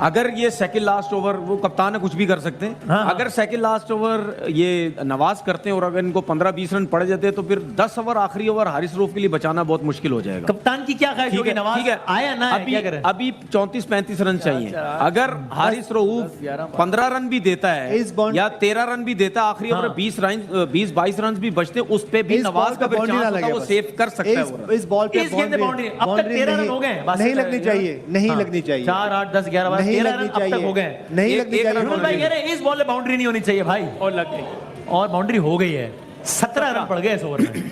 अगर ये सेकंड लास्ट ओवर, वो कप्तान है, कुछ भी कर सकते हैं। हाँ, हाँ। अगर सेकंड लास्ट ओवर ये नवाज करते हैं और अगर इनको 15-20 रन पड़ जाते हैं तो फिर 10 ओवर आखिरी ओवर हारिस रऊफ के लिए बचाना बहुत मुश्किल हो जाएगा। कप्तान की क्या ख्वाहिश होगी? नवाज आया ना, अभी क्या करे? अभी 34-35 रन चाहिए। अगर हारिस रऊफ 15 रन भी देता इस है बॉल- या 13 रन भी देता है, आखिरी ओवर 20-22 रन भी बचते, उस पे भी इस नवाज बॉल का पे बाउंड्री ना चांस होता है, लगे वो बस। सेव कर सकता है वो रन। इस बॉल पे इस गेंद पे बाउंड्री अब तक बाउंड्री 13 रन नहीं- हो गए, बस नहीं इतना लगनी है। चाहिए, नहीं हाँ। लगनी चाहिए, 4, 8, 10, 11, 12, नहीं 13 लगनी रन अब तक चाहिए, हो गए। नहीं एक- लगनी एक चाहिए। रन यूनुस भाई कह रहे हैं इस बॉल पे बाउंड्री नहीं होनी चाहिए भाई, और लग गई। और बाउंड्री हो गई है। 17 रन पड़ गए इस ओवर में।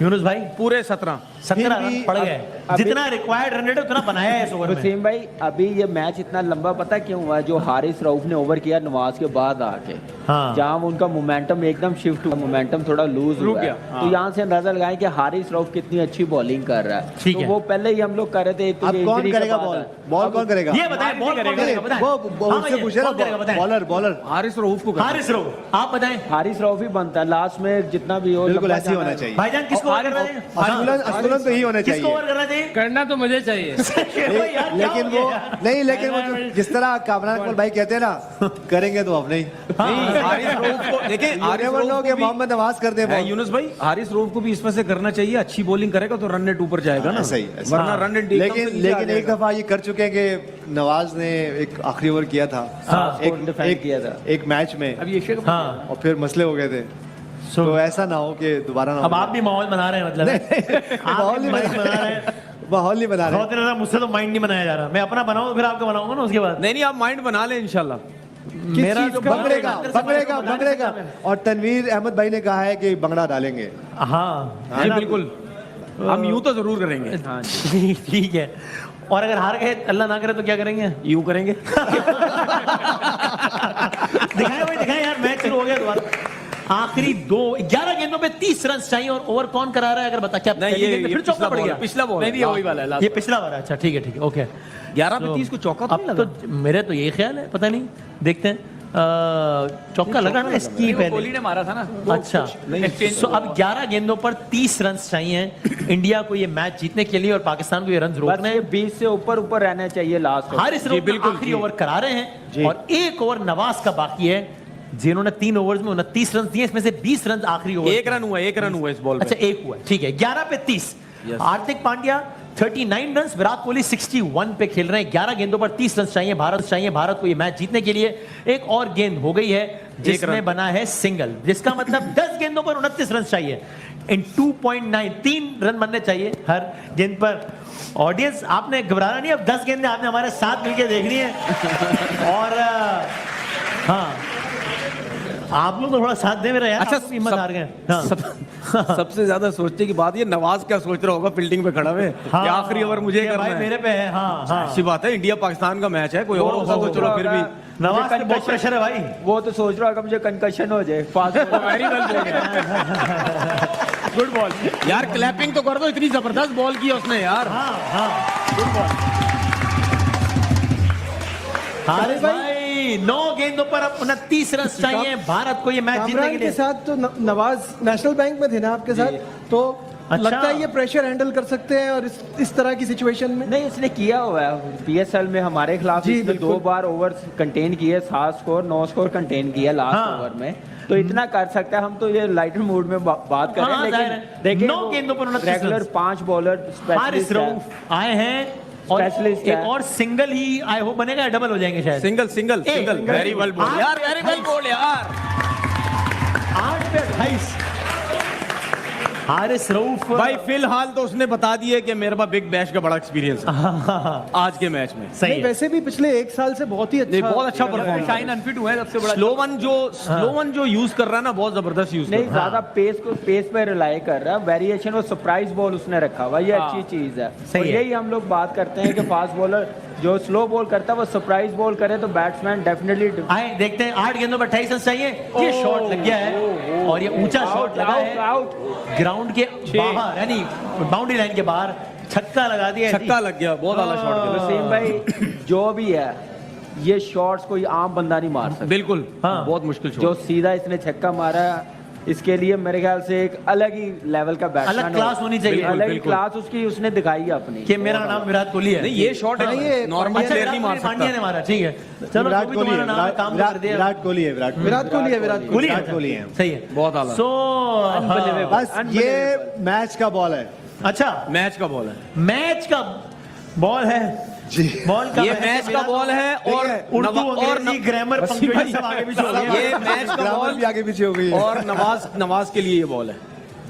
यूनुस भाई पूरे 17 17 फिर रन भी पड़ गए, अभी- जितना रिक्वायर्ड रन रेट है उतना बनाया है इस ओवर में। वसीम भाई, अभी ये मैच इतना लंबा पता क्यों हुआ? जो हारिस रऊफ ने ओवर किया नवाज के बाद आके, हाँ। जहाँ उनका मोमेंटम एकदम शिफ्ट हुआ, मोमेंटम थोड़ा लूज रुक हुआ है। गया, तो यहाँ से अंदाजा लगाएं कि हारिस रऊफ कितनी अच्छी बॉलिंग कर रहा है। ठीक तो है। वो पहले ही हम लोग कर रहे थे, एक तो अब ये कौन injury के करेगा बाद बॉल? है। बॉल कौन करेगा? ये बताएं बॉल कौन करेगा बताएं। वो हाँ उससे भैया, पूछे ना, कौन करेगा बताएं। बॉलर हारिस रऊफ को करना। हारिस रऊफ आप बताएं। हारिस रऊफ ही बनता है लास्ट में, जितना भी हो बिल्कुल लंबा ऐसे ही जाना होना है। चाहिए। भाईजान किसको ओवर करना चाहिए? असुलन तो ही होने किसको चाहिए। ओवर करना चाहिए? करना तो मुझे चाहिए। लेकिन वो नहीं, लेकिन वो जिस तरह कामरान इकबाल भाई कहते हैं ना, करेंगे तो अब नहीं। नहीं, हारिस रऊफ को देखें, हारिस नेवर नो रऊफ कि को भी- मोहम्मद नवाज कर दे है, बॉल। यूनुस भाई, हारिस रऊफ को भी इसमें से करना चाहिए। अच्छी बॉलिंग करेगा तो रन रेट ऊपर जाएगा ना, सही वरना रन रेट लेकिन एक दफा ये कर चुके हैं कि नवाज ने एक आखिरी ओवर किया था, स्कोर डिफेंड किया था। एक मैच में, अभी एशिया कप हाँ और फिर मसले हो गए थे। तो ऐसा ना हो कि दोबारा ना अब हो। आप भी माहौल बना रहे हैं, मतलब आप माहौल भी नहीं माइंड बना रहे हैं। माहौल नहीं बना रहे। बहुत दिन मुझसे तो माइंड नहीं बनाया जा रहा, मैं अपना बनाऊं फिर आपका बनाऊंगा ना उसके बाद। नहीं नहीं, आप माइंड बना लें इंशाल्लाह। मेरा जो बंगड़ेगा और तनवीर अहमद भाई ने कहा है कि बंगड़ा डालेंगे। हाँ जी बिल्कुल, हम यूं तो जरूर करेंगे। हाँ जी। ठीक है। और अगर हार गए, अल्लाह ना करे, तो क्या करेंगे? यूं करेंगे। दिखाएं भाई, दिखाएं यार, मैच शुरू हो गया दोबारा। आखिरी 11 गेंदों पे 30 रन चाहिए और ओवर कौन करा रहा है? अगर बता क्या नहीं, पहली ये गेंद पे फिर चौका पड़ गया? पिछला बॉल नहीं, ये वही वाला है last ये पिछला वाला, अच्छा ठीक है ओके। 11 पे 30 को चौका तो नहीं अब लगा। तो मेरे तो यही ख्याल है, पता नहीं, देखते हैं। चौका लगा ना इसकी नहीं, वो कोहली पहले। ने मारा था ना। अच्छा, exchange सो अब 11 गेंदों पर 30 रन चाहिए इंडिया को ये मैच जीतने के लिए और पाकिस्तान को ये रन बस रोकने ये 20 से ऊपर रहना चाहिए लास्ट। हारिस रऊफ बिल्कुल, आखिरी जी। ओवर करा रहे हैं और एक ओवर नवाज का बाकी है, जिन्होंने 3 ओवर्स में 29 रन दिए, इसमें से 20 रन आखिरी ओवर। एक रन हुआ इस बॉल अच्छा पे। एक हुआ, ठीक है। 11 पे 30। हार्दिक पांड्या 39 रन, विराट कोहली 61 पे खेल रहे हैं। 11 गेंदों पर 30 रन चाहिए भारत को ये मैच जीतने के लिए। एक और गेंद हो गई है जिसमें बना है सिंगल, जिसका मतलब 10 गेंदों पर 29 रन चाहिए। इन 2.9 3 रन बनने चाहिए हर गेंद पर। ऑडियंस आपने घबराना नहीं, अब 10 गेंदें आपने हमारे साथ मिलकर देखनी है। और हाँ, आप लोग तो थोड़ा साथ दे मेरा यार। अच्छा, आप हिम्मत हार गए। हाँ। सबसे ज्यादा सोचने की बात ये, नवाज क्या सोच रहा होगा फील्डिंग पे खड़ा हुए, हाँ, ये आखिरी ओवर मुझे ये करना भाई है। मेरे पे है। हाँ हाँ, अच्छी बात है, इंडिया पाकिस्तान का मैच है, कोई और होता तो चलो फिर भी। नवाज पे बहुत प्रेशर है भाई। वो तो सोच रहा होगा मुझे कंकशन हो जाए। Fast very well good ball यार, क्लैपिंग तो कर दो, इतनी जबरदस्त बॉल की है उसने यार। हाँ हाँ, गुड बॉल। हारिस भाई 9 गेंदों पर अब 29 रन चाहिए भारत को ये मैच जीतने कामरान के के लिए। साथ तो नवाज नेशनल बैंक में थे ना आपके साथ, तो अच्छा। लगता है ये प्रेशर हैंडल कर सकते हैं और इस तरह की सिचुएशन में। नहीं, इसने किया हुआ है पीएसएल में हमारे खिलाफ। जी, इसने 2 बिल्कुल। बार ओवर कंटेन किए, 7 स्कोर 9 स्कोर कंटेन किया लास्ट हाँ। ओवर में, तो इतना कर सकता है। हम तो ये लाइटर मूड में बात कर रहे हाँ, हैं, जाहिर है। लेकिन देखिए 9 गेंदों पर 29 regular run. 5 bowler Haris specialist है। रऊफ आए हैं और Specialist एक है। और सिंगल ही आई होप बनेगा, डबल हो जाएंगे शायद। सिंगल वेरी वेल बॉल यार, वेरी वेल बॉल यार। 8 पे 28। हारिस रऊफ भाई फिलहाल तो उसने बता दिया कि मेरे पास बिग बैश का बड़ा एक्सपीरियंस है आज के मैच में। सही नहीं, है। वैसे भी पिछले एक साल से बहुत ही नहीं, बहुत अच्छा परफॉर्म परफॉर्म शाइन अनफिट हुए हैं सबसे बड़ा। स्लो वन जो यूज कर रहा है ना बहुत जबरदस्त यूज कर नहीं रहा है। ज्यादा पेस पे रिलाई कर रहा है, वेरिएशन और सरप्राइज बॉल उसने रखा हुआ, ये अच्छी चीज है। सही और है। यही हम लोग बात करते हैं कि फास्ट बॉलर जो स्लो बॉल करता है वो सरप्राइज बॉल करे तो बैट्समैन डेफिनेटली आए देखते हैं 8 गेंदों पर 28 रन चाहिए। ये शॉट लग गया है और ये ऊंचा शॉट लगा है ग्राउंड के बाहर, यानी बाउंड्री लाइन के बाहर छक्का लगा दिया है। छक्का लग गया, बहुत आला शॉट खेला। वसीम भाई जो भी है ये शॉट्स कोई आम बंदा नहीं मार सकता। बिल्कुल हाँ। बहुत मुश्किल जो शॉट। सीधा इसने छक्का मारा इसके लिए मेरे ख्याल से एक अलग ही लेवल का बैट्समैन अलग क्लास होनी चाहिए। अलग ही बिल्कुल। क्लास उसकी उसने दिखाई है अपनी कि मेरा नाम विराट कोहली है। नहीं ये शॉट हाँ, ये नॉर्मल अच्छा, प्लेयर नहीं मार पांड्या ने सकता। मारा, ठीक है। चलो विराट जो भी कोहली है, तुम्हारा नाम है, काम कर दिया। विराट कोहली है, विराट विराट कोहली है, विराट कोहली विराट कोहली है। सही है। बहुत आला। सो बस ये मैच का बॉल है अच्छा मैच का बॉल है, मैच का बॉल है जी। बॉल का ये मैच का बॉल है और उर्दू और अंग्रेजी ग्रामर वसीम भाई, पंक्चुएशन सब आगे पीछे हो गया। ये मैच का ग्रामर बॉल भी आगे पीछे हो गई है। और नवाज के लिए ये बॉल है।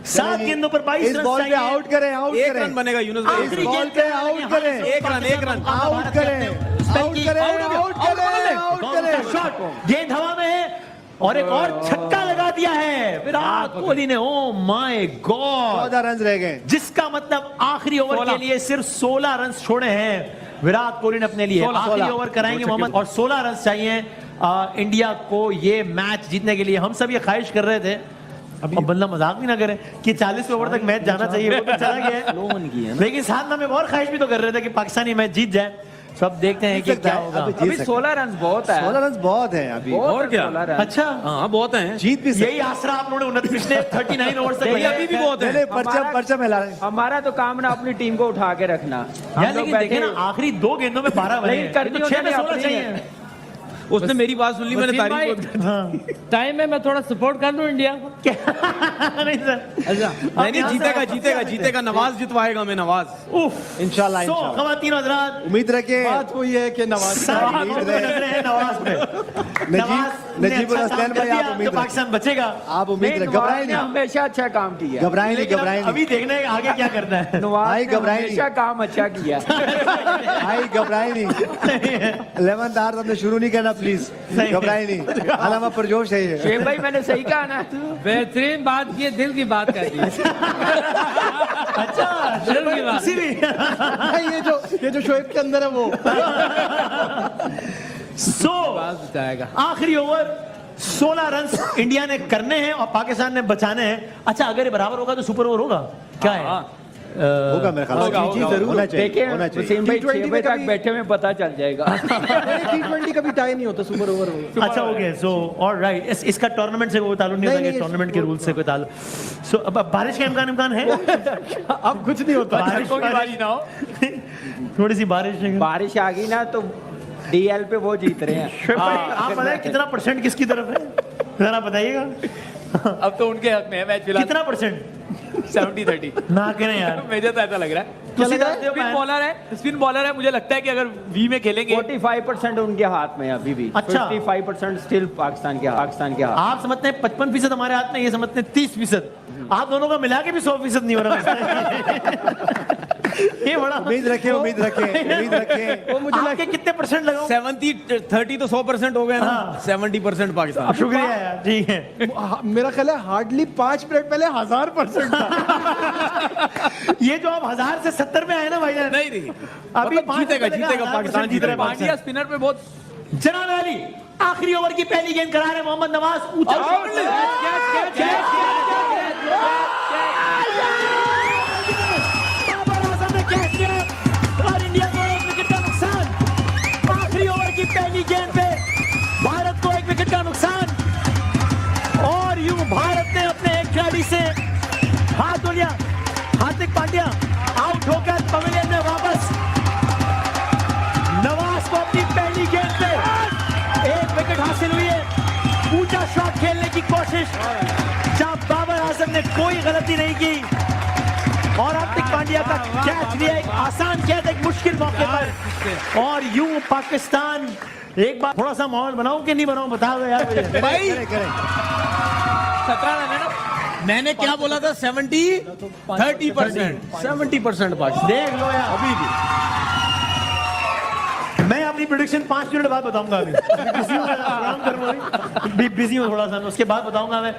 7 गेंदों पर 22 इस रन बॉल पे चाहिए। आउट करें, आउट एक करें, रन बनेगा यूनुस भाई। आखिरी इस बॉल गेंद पे पे आउट यहाँ करें, से एक रन, एक रन। आउट करें, आउट करें, आउट करें, आउट करें। शॉट गेंद हवा में है और एक और छक्का लगा दिया है विराट कोहली ने। ओ माय गॉड 14 रन रह गए। जिसका मतलब आखिरी ओवर के लिए सिर्फ 16 रन छोड़े हैं विराट कोहली ने अपने लिए। 16 आखिरी ओवर कराएंगे मोहम्मद और 16 रन चाहिए इंडिया को ये मैच जीतने के लिए। हम सब ये ख्वाहिश कर रहे थे अब बंदा मजाक भी ना करे कि 40 ओवर तक मैच जाना चाहिए, वो तो चला गया है। लेकिन साथ में हम और ख्वाहिश भी तो कर रहे थे कि पाकिस्तानी मैच जीत जाए। सब देखते हैं कि क्या होगा। अभी जीत अभी सकते 16 रन बहुत है। 16 रन बहुत है अभी, और क्या? 16 रन। अच्छा हाँ बहुत हैं। जीत भी सकते यही आसरा आप लोगों ने पिछले 39 ओवर तक नहीं, लगाया अभी भी है। बहुत है। पहले परचम हिला रहे हैं। हमारा तो काम ना अपनी टीम को उठा के रखना। हम यार लोग लेकिन देखे बैठे- ना आखिरी 2 गेंदों में 12 बने नहीं, हैं। करनी तो 6 में उन्होंने 16 अपनी चाहिए। है। उसने मेरी बात सुन ली, मैंने वसीम तारीफ टाइम में मैं थोड़ा सपोर्ट कर दूं इंडिया को। नहीं सर नहीं जीतेगा नवाज जितवाएगा मैं नवाज। उफ इंशाल्लाह, सो इंशाल्लाह। खवातीन हजरात उम्मीद रखें बात वही है कि नवाज सारी उम्मीद लोगों रहे। की नजरें हैं नवाज पे। नजीब- ने नजीबुल अच्छा हसनैन काम भाई, कर आप दिया उम्मीद तो पाकिस्तान बचेगा। आप उम्मीद नहीं, रखें, नवाज घबराएं ने नहीं, हमेशा अच्छा काम किया है। घबराएं नहीं, लेकिन घबराएं अब अभी देखना है आगे क्या करना है। नवाज भाई, ने घबराएं हमेशा काम अच्छा किया है। भाई घबराएं नहीं। 11th आवर हमने शुरू नहीं करना, प्लीज घबराएं नहीं, अलावा परजोश है ये। शेख भाई मैंने सही कहा ना। बेहतरीन बात की, दिल की बात कर दी। अच्छा दिल की बात। किसी भी भाई, ये जो शोएब के अंदर है वो। सो बात बताएगा। आखिरी ओवर 16 रन इंडिया ने करने हैं और पाकिस्तान ने बचाने हैं। अच्छा अगर ये बराबर होगा तो सुपर ओवर होगा क्या है? होगा मेरे ख्याल से। जी, जरूर होना चाहिए, देखिए होना चाहिए। वसीम भाई T20 6 में बजे तक कभी- बैठे में पता चल जाएगा। T20 का भी टाइम नहीं होता सुपर ओवर में। अच्छा ओके सो ऑलराइट इसका टूर्नामेंट से कोई ताल्लुक नहीं नहीं, होता, नहीं, टूर्नामेंट के रूल से कोई ताल्लुक। सो अब बारिश का इम्कान है? अब कुछ नहीं होता। बारिश की बारी ना हो। थोड़ी सी बारिश है। बारिश आ गई ना तो डीएल पे वो जीत रहे हैं। आप बताइए कितना परसेंट किसकी तरफ है जरा बताइएगा। अब तो उनके हक में है मैच फिलहाल। कितना परसेंट 70-30 ना करें यार। मुझे तो ऐसा लग रहा है। क्या लग रहा है? स्पिन बॉलर है, मुझे लगता है कि अगर वी में खेलेंगे 45% उनके हाथ में है अभी भी। अच्छा। 55% स्टिल पाकिस्तान के हाथ। आप समझते हैं 55% हमारे हाथ में, ये समझते हैं 30%। आप दोनों का मिला के भी 100% नहीं हो रहा। ये बड़ा उम्मीद रखें, उम्मीद रखें, उम्मीद रखें। वो मुझे आपके कितने परसेंट लगाओ? 70-30 तो 100% हो गए ना। 70% पाकिस्तान। शुक्रिया यार, ठीक है। मेरा ख्याल है हार्डली 5 मिनट पहले 1000% था। ये जो आप 1000 से 70 में आए ना भाई नहीं नहीं अभी मतलब जीतेगा 1000% पाकिस्तान जीतेगा। पांड्या स्पिनर पे बहुत जनाब अली आखिरी ओवर की पहली गेंद करा रहे मोहम्मद नवाज। ऊंचा शॉट। बाबर आजम ने कैच किया और इंडिया को 1 विकेट का नुकसान। आखिरी ओवर की पहली गेंद पे भारत को 1 विकेट का नुकसान और यूं भारत ने अपने एक खिलाड़ी से हाथ धो लिया। हार्दिक पांड्या आउट होकर पवेलियन में वापस। नवाज को अपनी पहली गेंद पे 1 विकेट हासिल हुई है। ऊंचा शॉट खेलने की कोशिश जहां बाबर आजम ने कोई गलती नहीं की और हार्दिक पांड्या का कैच लिया एक आसान कैच एक मुश्किल मौके पर। और यूं पाकिस्तान एक बार थोड़ा सा माहौल बनाऊं कि नहीं बनाऊं बता दो यार मुझे। भाई करें, करें। 17 रन है ना। मैंने क्या बोला था 30% 70% पाकिस्तान। देख लो यार, अभी भी मैं अपनी प्रोडिक्शन 5 मिनट बाद बताऊंगा। अभी बिजी हूँ, आराम करूँ, बिजी हूँ थोड़ा सा, उसके बाद बताऊंगा मैं।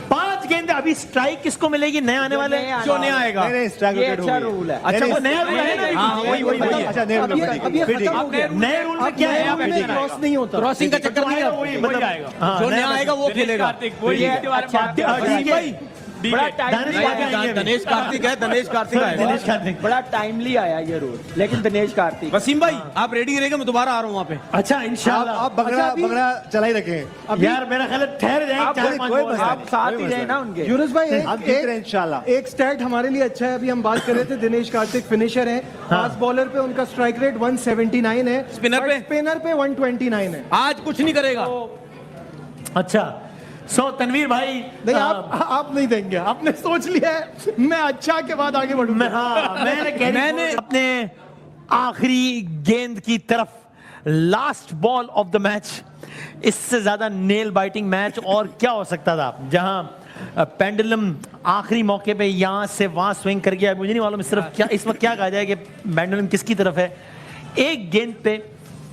5 गेंद अभी। स्ट्राइक किसको मिलेगी? नया आने वाले जो नया आएगा। नहीं स्ट्राइक ये रोटेट हो अच्छा गई। रूल है। अच्छा, वो नया रूल है ना? हाँ, वही है। अच्छा नया रूल अब ये है, खत्म हो गया। नए रूल में क्या है? नए रूल में क्रॉस नहीं होता। क्रॉसिंग का चक्कर नहीं है। वही वही आएगा। हाँ, जो नया नया आएगा वो खेलेगा। कार्तिक वही इसके बारे में बात कर रहे हैं। ठीक है। बड़ा दानिश टाइम कार्तिक आएंगे। दिनेश कार्तिक है, दिनेश कार्तिक आएगा। दिनेश कार्तिक। बड़ा टाइमली आया ये रूल, लेकिन दिनेश कार्तिक वसीम भाई आप रेडी रहेगा, मैं दोबारा आ रहा हूँ वहाँ पे। अच्छा, इंशाल्लाह। आप बगड़ा बगड़ा चला ही रखें। यार मेरा ख्याल है ठहर जाए आप 4-5 कोई बॉल। मसला आप साथ ही रहे ना उनके। यूनुस भाई हम जीत रहे हैं इंशाल्लाह। एक स्टैट हमारे लिए अच्छा है। अभी हम बात कर रहे थे दिनेश कार्तिक फिनिशर हैं, फास्ट बॉलर पे उनका स्ट्राइक रेट 179 है, स्पिनर पे? स्पिनर पे 129 है। आज कुछ नहीं करेगा। अच्छा, सो तनवीर भाई, नहीं आप नहीं देंगे, आपने सोच लिया है। मैं अच्छा के बाद आगे बढ़ूंगा। मैंने अपने आखिरी गेंद की तरफ, last ball of the match, इससे ज्यादा नेल बाइटिंग मैच और क्या हो सकता था, जहां पेंडुलम आखिरी मौके पे यहां से वहां स्विंग कर गया। मुझे नहीं मालूम सिर्फ क्या इस वक्त क्या कहा जाए कि पेंडुलम किसकी तरफ है। एक गेंद पे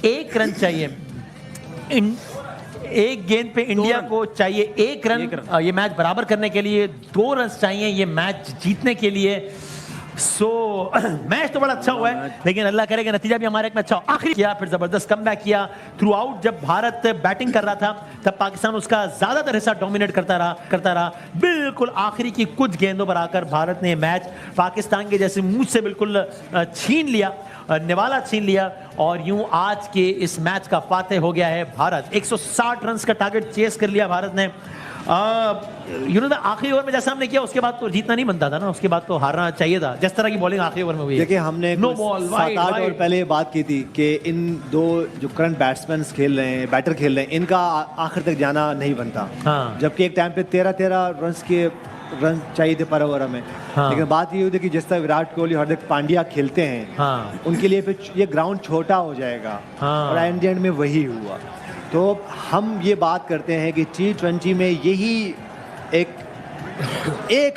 1 रन चाहिए। एक गेंद पे इंडिया को चाहिए 1 रन। ये मैच बराबर करने के लिए 2 रन चाहिए ये मैच जीतने के लिए। सो मैच तो बड़ा अच्छा हुआ है, लेकिन अल्लाह करेगा नतीजा भी हमारे एक में अच्छा हो। आखिरी किया, फिर जबरदस्त कमबैक किया। थ्रू आउट जब भारत बैटिंग कर रहा था तब पाकिस्तान उसका ज्यादातर हिस्सा डोमिनेट करता रहा। बिल्कुल आखिरी की कुछ गेंदों पर आकर भारत ने मैच पाकिस्तान के जैसे मुंह से बिल्कुल छीन लिया, निवाला छीन लिया, और यूं आज के इस मैच का फातेह हो गया है भारत। 160 रन का टारगेट चेस कर लिया भारत ने। आखिरी ओवर में जैसा हमने किया उसके बाद तो जीतना नहीं बनता था ना, उसके बाद तो हारना चाहिए था। जिस तरह की बॉलिंग आखिरी ओवर में हुई है। देखिए हमने नो बॉल 7-8 ओवर पहले ये बात की थी कि इन 2 जो करंट बैट्समैन खेल रहे हैं, बैटर खेल रहे हैं, इनका आखिर तक जाना नहीं बनता। हाँ। जबकि एक टाइम पे 13-13 रन चाहिए थे पर ओवर में। हाँ। लेकिन बात ये होती है कि जिस तरह विराट कोहली, हार्दिक पांड्या खेलते हैं, हाँ। उनके लिए फिर ये ग्राउंड छोटा हो जाएगा। हाँ। और एंड में वही हुआ। तो हम ये बात करते हैं कि T20 में यही एक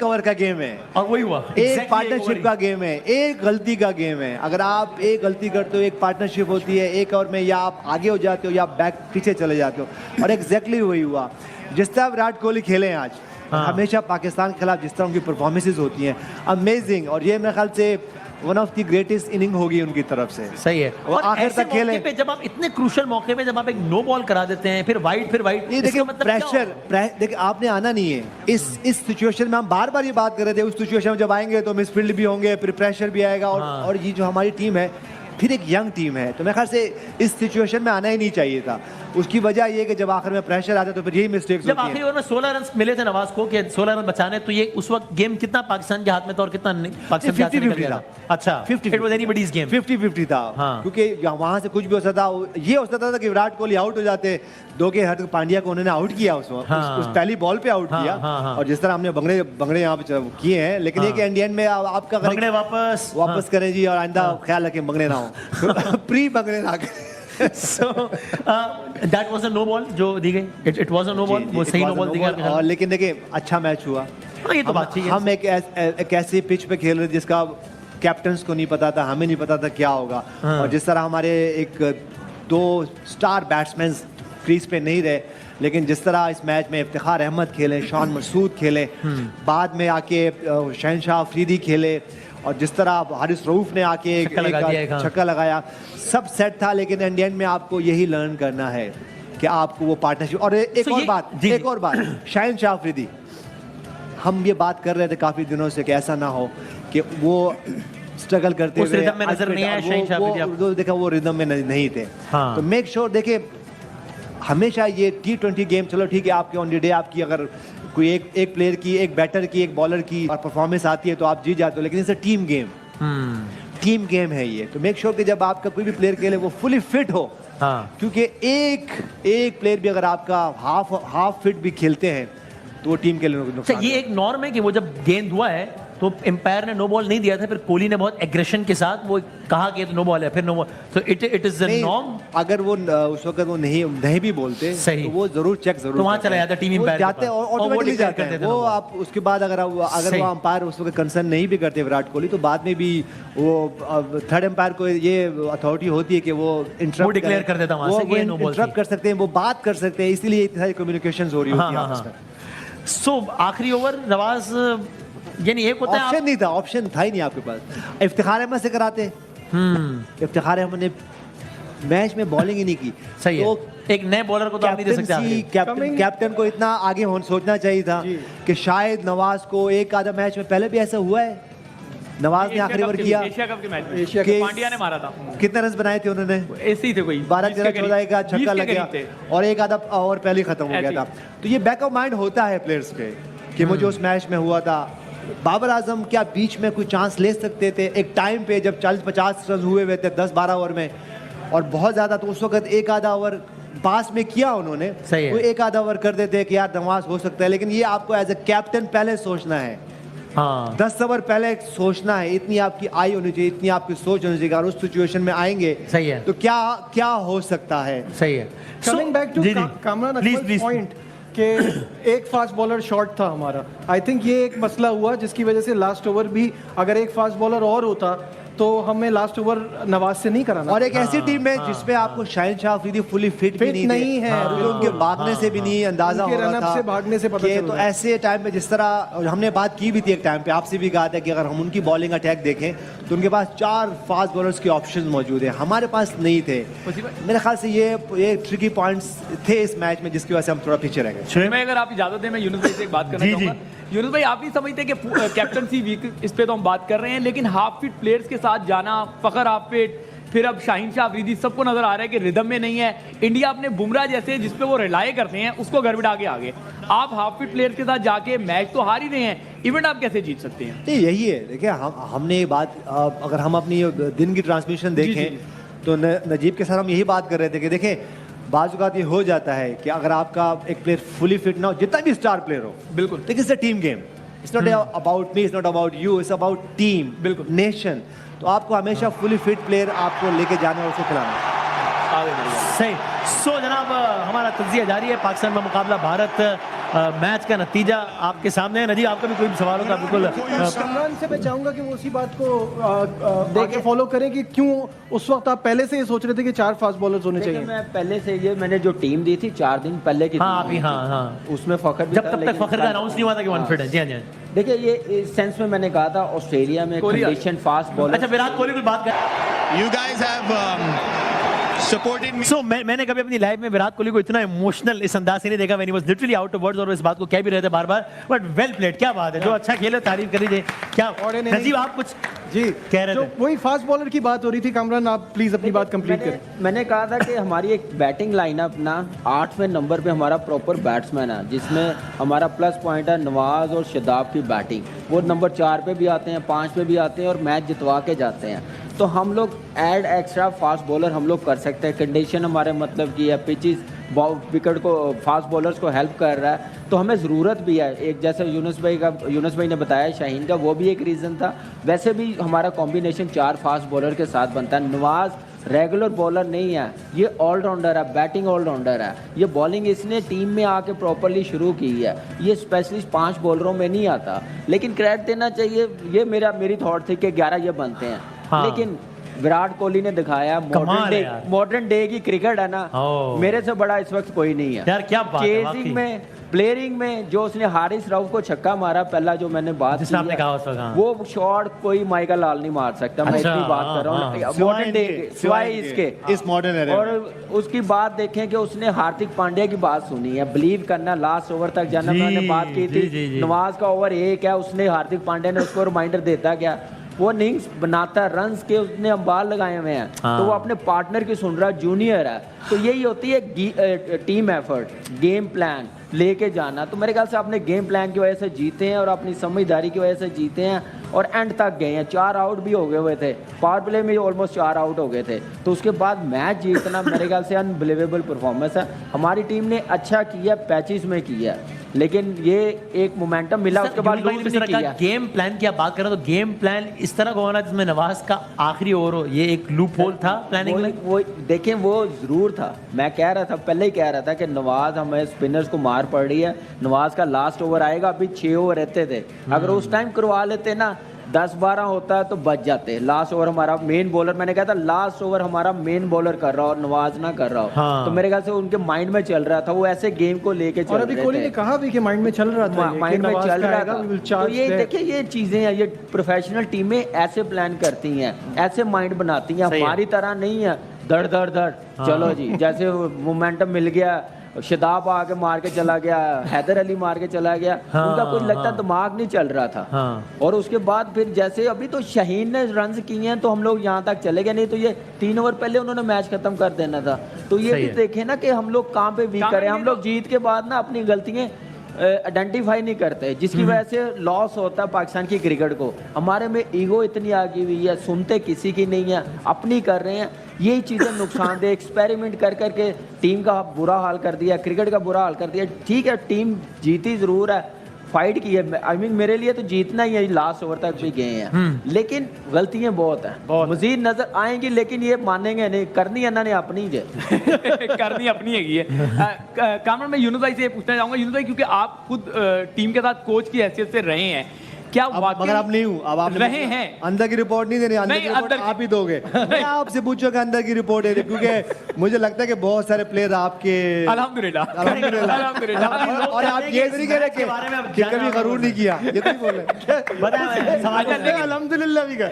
ओवर का गेम है, और वही हुआ। एक Exactly पार्टनरशिप एक का गेम है, एक गलती का गेम है। अगर आप एक गलती करते हो, एक पार्टनरशिप होती है, एक ओवर में या आप आगे हो जाते हो या आप बैक पीछे चले जाते हो। और एग्जैक्टली वही हुआ। जिस तरह विराट कोहली खेले हैं आज, हाँ। हमेशा पाकिस्तान के खिलाफ जिस तरह उनकी परफॉर्मेंसेज होती हैं, अमेजिंग। और ये मेरे ख्याल से one of the greatest inning होगी उनकी तरफ से। सही है। वो और आखिर ऐसे तक खेले। मौके पे जब आप इतने क्रूशियल मौके पे जब आप एक नो बॉल करा देते हैं, फिर वाइड ये देखिए प्रेशर, देखिए आपने आना नहीं है इस सिचुएशन में। हम बार बार ये बात कर रहे थे, उस सिचुएशन में जब आएंगे तो मिसफील्ड भी होंगे, फिर प्रेशर भी आएगा। और ये जो हमारी टीम है, फिर एक यंग टीम है, तो मेरे ख्याल से इस सिचुएशन में आना ही नहीं चाहिए था। उसकी वजह ये कि जब आखिर में प्रेशर आता है तो फिर यही मिस्टेक्स जब होती आखिरी हैं। ओवर में 16 रन मिले थे नवाज को कि 16 रन बचाने, तो ये उस वक्त गेम कितना पाकिस्तान के हाथ में था और कितना पाकिस्तान के हाथ से निकल गया था? अच्छा, 50-50 इट वाज एनीबॉडीज गेम। 50-50 था। हाँ। क्योंकि वहां से कुछ भी हो सकता था। ये हो सकता था कि विराट कोहली आउट हो जाते, 2 के हार्दिक पांड्या को उन्होंने आउट किया हाँ। उस पहली बॉल पे आउट हाँ, किया। हाँ। और जिस तरह हमने बंगड़े यहाँ पे किए हैं, लेकिन ये कि एंड में आपका बंगड़े वापस करें जी, और आइंदा ख्याल रखें बंगड़े ना हो। प्री बंगड़े ना करें। so that was a no ball जो दी गई। it was a no ball, वो सही नो बॉल दी गई। और लेकिन देखिए अच्छा मैच हुआ। हाँ, ये तो बात ठीक है। हम एक ऐसी पिच पे खेल रहे थे जिसका कैप्टन्स को नहीं पता था, हमें नहीं पता था क्या होगा। और जिस तरह हमारे एक 2 स्टार बैट्समैन क्रीज पे नहीं रहे, लेकिन जिस तरह इस मैच में इफ्तिखार अहमद खेले, शान मसूद खेले, बाद में आके शहनशाह अफरीदी खेले, और जिस तरह हारिस रऊफ ने आके एक छक्का लगाया, सब सेट था। लेकिन एंड में आपको यही लर्न करना है कि आपको वो पार्टनरशिप। और एक और बात शहनशाह अफरीदी, हम ये बात कर रहे थे काफी दिनों से कि ऐसा ना हो कि वो स्ट्रगल करते हुए रिदम में नजर नहीं आया शहनशाह अफरीदी। देखा वो रिदम में नहीं थे। हाँ। तो मेक श्योर देखिए हमेशा ये T20 गेम, चलो ठीक है आपके ऑन द डे आपकी अगर कोई एक प्लेयर की, एक बैटर की, एक बॉलर की और परफॉर्मेंस आती है तो आप जीत जाते हो, लेकिन इसे टीम गेम है ये। तो मेक श्योर कि जब आपका कोई भी प्लेयर खेले वो फुली फिट हो। हाँ। क्योंकि एक प्लेयर भी अगर आपका हाफ फिट भी खेलते हैं तो वो टीम के लिए अच्छा, ये एक नॉर्म है कि वो जब गेंद हुआ है तो एम्पायर ने नो बॉल नहीं दिया था, फिर कोहली ने बहुत एग्रेशन के साथ वो कहा कि नो बॉल है, फिर नो बॉल। तो इट इज द नॉर्म। अगर वो उस वक्त वो नहीं भी बोलते सही। तो वो जरूर चेक जरूर तो वहाँ करते चला हैं। जाता टीम वो एम्पायर जाते हैं और ऑटोमेटिकली declare जाते कर हैं देते वो। no ball। आप उसके बाद अगर सही। वो अंपायर उस वक्त कंसर्न नहीं भी करते विराट कोहली, तो बाद में भी वो थर्ड एम्पायर को ये अथॉरिटी होती है कि वो इंटरप्ट declare कर देता वहाँ से कि ये no ball इंटरप्ट थी। कर सकते हैं, वो बात कर सकते हैं, इसीलिए इतनी सारी कम्युनिकेशन हो रही होती है आपस में। सो आखिरी ओवर नवाज, यानी एक होता है ऑप्शन नहीं था, ऑप्शन था ही नहीं आपके पास। इफ्तिखार अहमद से कराते, इफ्तिखार अहमद ने मैच में बॉलिंग ही नहीं की। सही है। तो एक नए बॉलर को तो आप नहीं दे सकते आखिरी। कैप्टन को इतना आगे सोचना चाहिए था कि शायद नवाज को एक आधा मैच में पहले भी ऐसा हुआ है, नवाज ने आखिरी ओवर किया। एशिया कप के मैच में एशिया के- पांड्या ने मारा था, कितने रन बनाए थे उन्होंने? ऐसे ही थे कोई 12 20 के 13 14 का करीब, छक्का 20 लग के गया करीब थे। और एक आधा ओवर पहले ही खत्म हो गया ऐसे था। तो ये बैक ऑफ माइंड होता है प्लेयर्स पे कि मुझे उस मैच में हुआ था। बाबर आजम क्या बीच में कोई चांस ले सकते थे एक टाइम पे जब 40-50 रन हुए हुए थे 10-12 ओवर में, और बहुत ज्यादा, तो उस वक्त एक आधा ओवर पास में किया उन्होंने। सही है। वो एक आधा ओवर कर देते कि यार नवाज हो सकता है, लेकिन ये आपको एज ए कैप्टन पहले सोचना है, हाँ 10 ओवर पहले सोचना है। इतनी आपकी आई होनी चाहिए, इतनी आपकी सोच होनी चाहिए। अगर उस सिचुएशन में आएंगे सही है। तो क्या क्या हो सकता है। सही है। Coming back to Kamran Akmal point कि एक फास्ट बॉलर शॉर्ट था हमारा, आई थिंक ये एक मसला हुआ जिसकी वजह से लास्ट ओवर भी अगर एक फास्ट बॉलर और होता तो हमें लास्ट ओवर नवाज से नहीं कराना। और एक ऐसी टीम में जिसमें आपको शाहिन शाह अफरीदी फुली फिट भी Fit नहीं नहीं थे, है, क्योंकि उनके भागने से भी नहीं अंदाजा उनके हो रहा run-up था से भागने से पता कि चल तो रहा है। ऐसे टाइम में जिस तरह, और हमने बात की भी थी एक टाइम पे, आपसे भी कहा था कि अगर हम उनकी बॉलिंग अटैक देखें तो उनके पास 4 फास्ट बॉलर्स के ऑप्शन मौजूद है, हमारे पास नहीं थे। मेरे ख्याल से ये ट्रिकी पॉइंट्स थे इस मैच में, जिसकी वजह से हम थोड़ा पीछे रह गए। मैं अगर आप इजाजत दें, मैं यूनुस भाई से एक बात करना चाहूंगा। यूनुस भाई, आप नहीं समझते कि कैप्टनसी वीक इस पे तो हम बात कर रहे हैं, लेकिन हाफ फिट प्लेयर्स के साथ जाना, फखर हाफ फिट, फिर अब शाहीन शाह अफरीदी, सबको नजर आ रहा है कि रिदम में नहीं है। इंडिया अपने बुमराह जैसे जिस पे वो रिलाय करते हैं उसको घर बिठा के आगे, आप हाफ फिट प्लेयर्स के साथ जाके मैच तो हार ही रहे हैं, इवेंट आप कैसे जीत सकते हैं? नहीं, यही है। देखिए हमने ये बात, अगर हम अपनी दिन की ट्रांसमिशन देखें तो नजीब के साथ हम यही बात कर रहे थे कि देखें बाज़-औक़ात ये हो जाता है कि अगर आपका एक प्लेयर फुली फिट ना हो, जितना भी स्टार प्लेयर हो, बिल्कुल, देखिए it's a team game, it's not about me, it's not about you, it's about team, बिल्कुल, नेशन। तो आपको हमेशा फुली फिट प्लेयर आपको लेके जाना है और उसको खिलाना है। सही। सो जनाब, हमारा तज्जिया जारी है। पाकिस्तान में मुकाबला भारत, मैच का नतीजा आपके सामने है। नजीब, आपका भी कोई भी सवाल होगा बिल्कुल। कामरान से मैं चाहूंगा कि वो उसी बात को आगे फॉलो करें कि क्यों उस वक्त आप पहले से ये सोच रहे थे कि 4 फास्ट बॉलर्स होने देखिए, चाहिए। मैं पहले से ये मैंने जो टीम दी थी 4 दिन पहले की हाँ टीम अभी, दी हाँ थी। हाँ, उसमें फखर भी जब था, तब तक लेकिन फखर का अनाउंस नहीं हुआ था कि वन फिट है। जी हाँ जी हाँ। देखिए, ये इस सेंस में मैंने कहा था ऑस्ट्रेलिया में कंडीशन फास्ट बॉलर। अच्छा, विराट कोहली कुछ बात कर। You guys have supported me. सो मैंने कभी अपनी लाइफ में विराट कोहली को इतना इमोशनल इस अंदाज से नहीं देखा। When he was literally out of words, और इस बात को कह भी रहे थे बार बार, बट वेल प्लेड। क्या बात है, जो अच्छा खेले तारीफ करी जाए। क्या नजीब, आप कुछ जी कह रहे जो थे? वही फास्ट बॉलर की बात हो रही थी, कामरान आप प्लीज अपनी बात कंप्लीट करें। मैंने कहा था कि हमारी एक बैटिंग लाइनअप ना 8वें नंबर पे हमारा प्रॉपर बैट्समैन है, जिसमें हमारा प्लस पॉइंट है नवाज और शदाब की बैटिंग। वो नंबर 4 पे भी आते हैं, 5 पे भी आते हैं और मैच जितवा के जाते हैं। तो हम लोग ऐड एक्स्ट्रा फास्ट बॉलर हम लोग कर सकते हैं। कंडीशन हमारे मतलब की है, पिचेस विकेट को फास्ट बॉलर्स को हेल्प कर रहा है, तो हमें ज़रूरत भी है। एक जैसे यूनुस भाई ने बताया शाहीन का, वो भी एक रीज़न था। वैसे भी हमारा कॉम्बिनेशन 4 फास्ट बॉलर के साथ बनता है। नवाज रेगुलर बॉलर नहीं है, ये ऑलराउंडर है, बैटिंग ऑलराउंडर है। ये बॉलिंग इसने टीम में आके प्रॉपरली शुरू की है। ये स्पेशलिस्ट 5 बॉलरों में नहीं आता, लेकिन क्रेडिट देना चाहिए। ये मेरी थॉट थी कि 11 ये बनते हैं। हाँ। लेकिन विराट कोहली ने दिखाया मॉडर्न डे की क्रिकेट है ना, मेरे से बड़ा इस वक्त कोई नहीं है यार। क्या बात है, वाकई। चेजिंग में, प्लेयरिंग में जो उसने हारिस राउफ को छक्का मारा पहला, जो मैंने बात की आपने कहा उस वक्त, हाँ। वो शॉट कोई माइकल लाल नहीं मार सकता। मैं इतनी बात कर रहा हूँ मॉडर्न डे सिवाय इसके, इस मॉडर्न एरा और उसकी बात देखें कि उसने हार्दिक पांड्या की बात सुनी है, बिलीव करना, लास्ट ओवर तक जाना। मैंने बात की थी नवाज का ओवर 1 है, उसने हार्दिक पांड्या ने उसको रिमाइंडर देता क्या, वो इनिंग्स बनाता, रन्स के उसने अंबार लगाए हुए हैं। तो वो अपने पार्टनर की सुन रहा, जूनियर है। तो यही होती है टीम एफर्ट, गेम प्लान लेके जाना। तो मेरे ख्याल से अपने गेम प्लान की वजह से जीते हैं और अपनी समझदारी की वजह से जीते हैं। और एंड तक गए हैं, 4 आउट भी हो गए हुए थे, पावर प्ले में ऑलमोस्ट 4 आउट हो गए थे। तो उसके बाद मैच जीतना मेरे ख्याल से अनबिलीवेबल परफॉर्मेंस है। हमारी टीम ने अच्छा किया, पैचेस में किया, लेकिन ये एक मोमेंटम मिला, उसके बाद लूज नहीं किया। गेम प्लान की आप बात करें तो गेम प्लान इस तरह का होना जिसमें नवाज का आखिरी ओवर हो, ये एक लूप होल था प्लानिंग में। वो देखें, वो जरूर था। मैं कह रहा था, पहले ही कह रहा था कि नवाज हमें स्पिनर्स को मार पड़ रही है, नवाज का लास्ट ओवर आएगा। अभी 6 ओवर रहते थे, अगर उस टाइम करवा लेते ना 10-12 होता है तो बच जाते। लास्ट ओवर हमारा मेन बॉलर, मैंने कहा था लास्ट ओवर हमारा मेन बॉलर कर रहा हो और नवाज ना कर रहा हो। हाँ। तो मेरे ख्याल से उनके माइंड में चल रहा था, वो ऐसे गेम को लेके चल और अभी रहे कोहली थे। ने कहा भी कि माइंड में चल रहा था, माइंड में चल रहा था। तो तो ये देखिए, ये चीजें हैं, ये प्रोफेशनल टीमें ऐसे प्लान करती हैं, ऐसे माइंड बनाती हैं। हमारी तरह नहीं है धड़ धड़ धड़ चलो जी, जैसे मोमेंटम मिल गया, शदाब आके मार के चला गया, हैदर अली मार के चला गया, उनका कुछ लगता दिमाग नहीं चल रहा था। और उसके बाद फिर जैसे अभी तो शाहीन ने रन किए हैं तो हम लोग यहाँ तक चले गए, नहीं तो ये 3 ओवर पहले उन्होंने मैच खत्म कर देना था। तो ये भी देखें ना कि हम लोग कहाँ पे वीक करें। हम लोग जीत के बाद ना अपनी गलतियाँ आइडेंटिफाई नहीं करते, जिसकी वजह से लॉस होता है पाकिस्तान की क्रिकेट को। हमारे में ईगो इतनी आ गई हुई है, सुनते किसी की नहीं है, अपनी कर रहे हैं। यही चीज़ें नुकसानदेह, एक्सपेरिमेंट कर करके टीम का बुरा हाल कर दिया, क्रिकेट का बुरा हाल कर दिया। ठीक है, टीम जीती ज़रूर है, फाइट की है, आई मीन मेरे लिए तो जीतना ही है, लास्ट ओवर तक भी गए हैं, लेकिन गलतियां बहुत हैं, मजीद नजर आएंगी, लेकिन ये मानेंगे नहीं, करनी इन्होंने अपनी जे करनी अपनी है। कामरान, मैं यूनुस भाई से पूछना चाहूंगा, यूनुस भाई क्योंकि आप खुद टीम के साथ कोच की हैसियत से रहे हैं, क्या मगर आप नहीं हूँ, अब आप रहे हैं? अंदर की रिपोर्ट नहीं देनी, अंदर की रिपोर्ट आप ही दोगे। मैं आपसे पूछूंगा अंदर की रिपोर्ट है, क्योंकि मुझे लगता है कि बहुत सारे प्लेयर आपके अल्हम्दुलिल्लाह और आप ये नहीं कह रहे कि कभी गरूर नहीं किया, ये तो नहीं बोल रहे, अल्हम्दुलिल्लाह भी कह।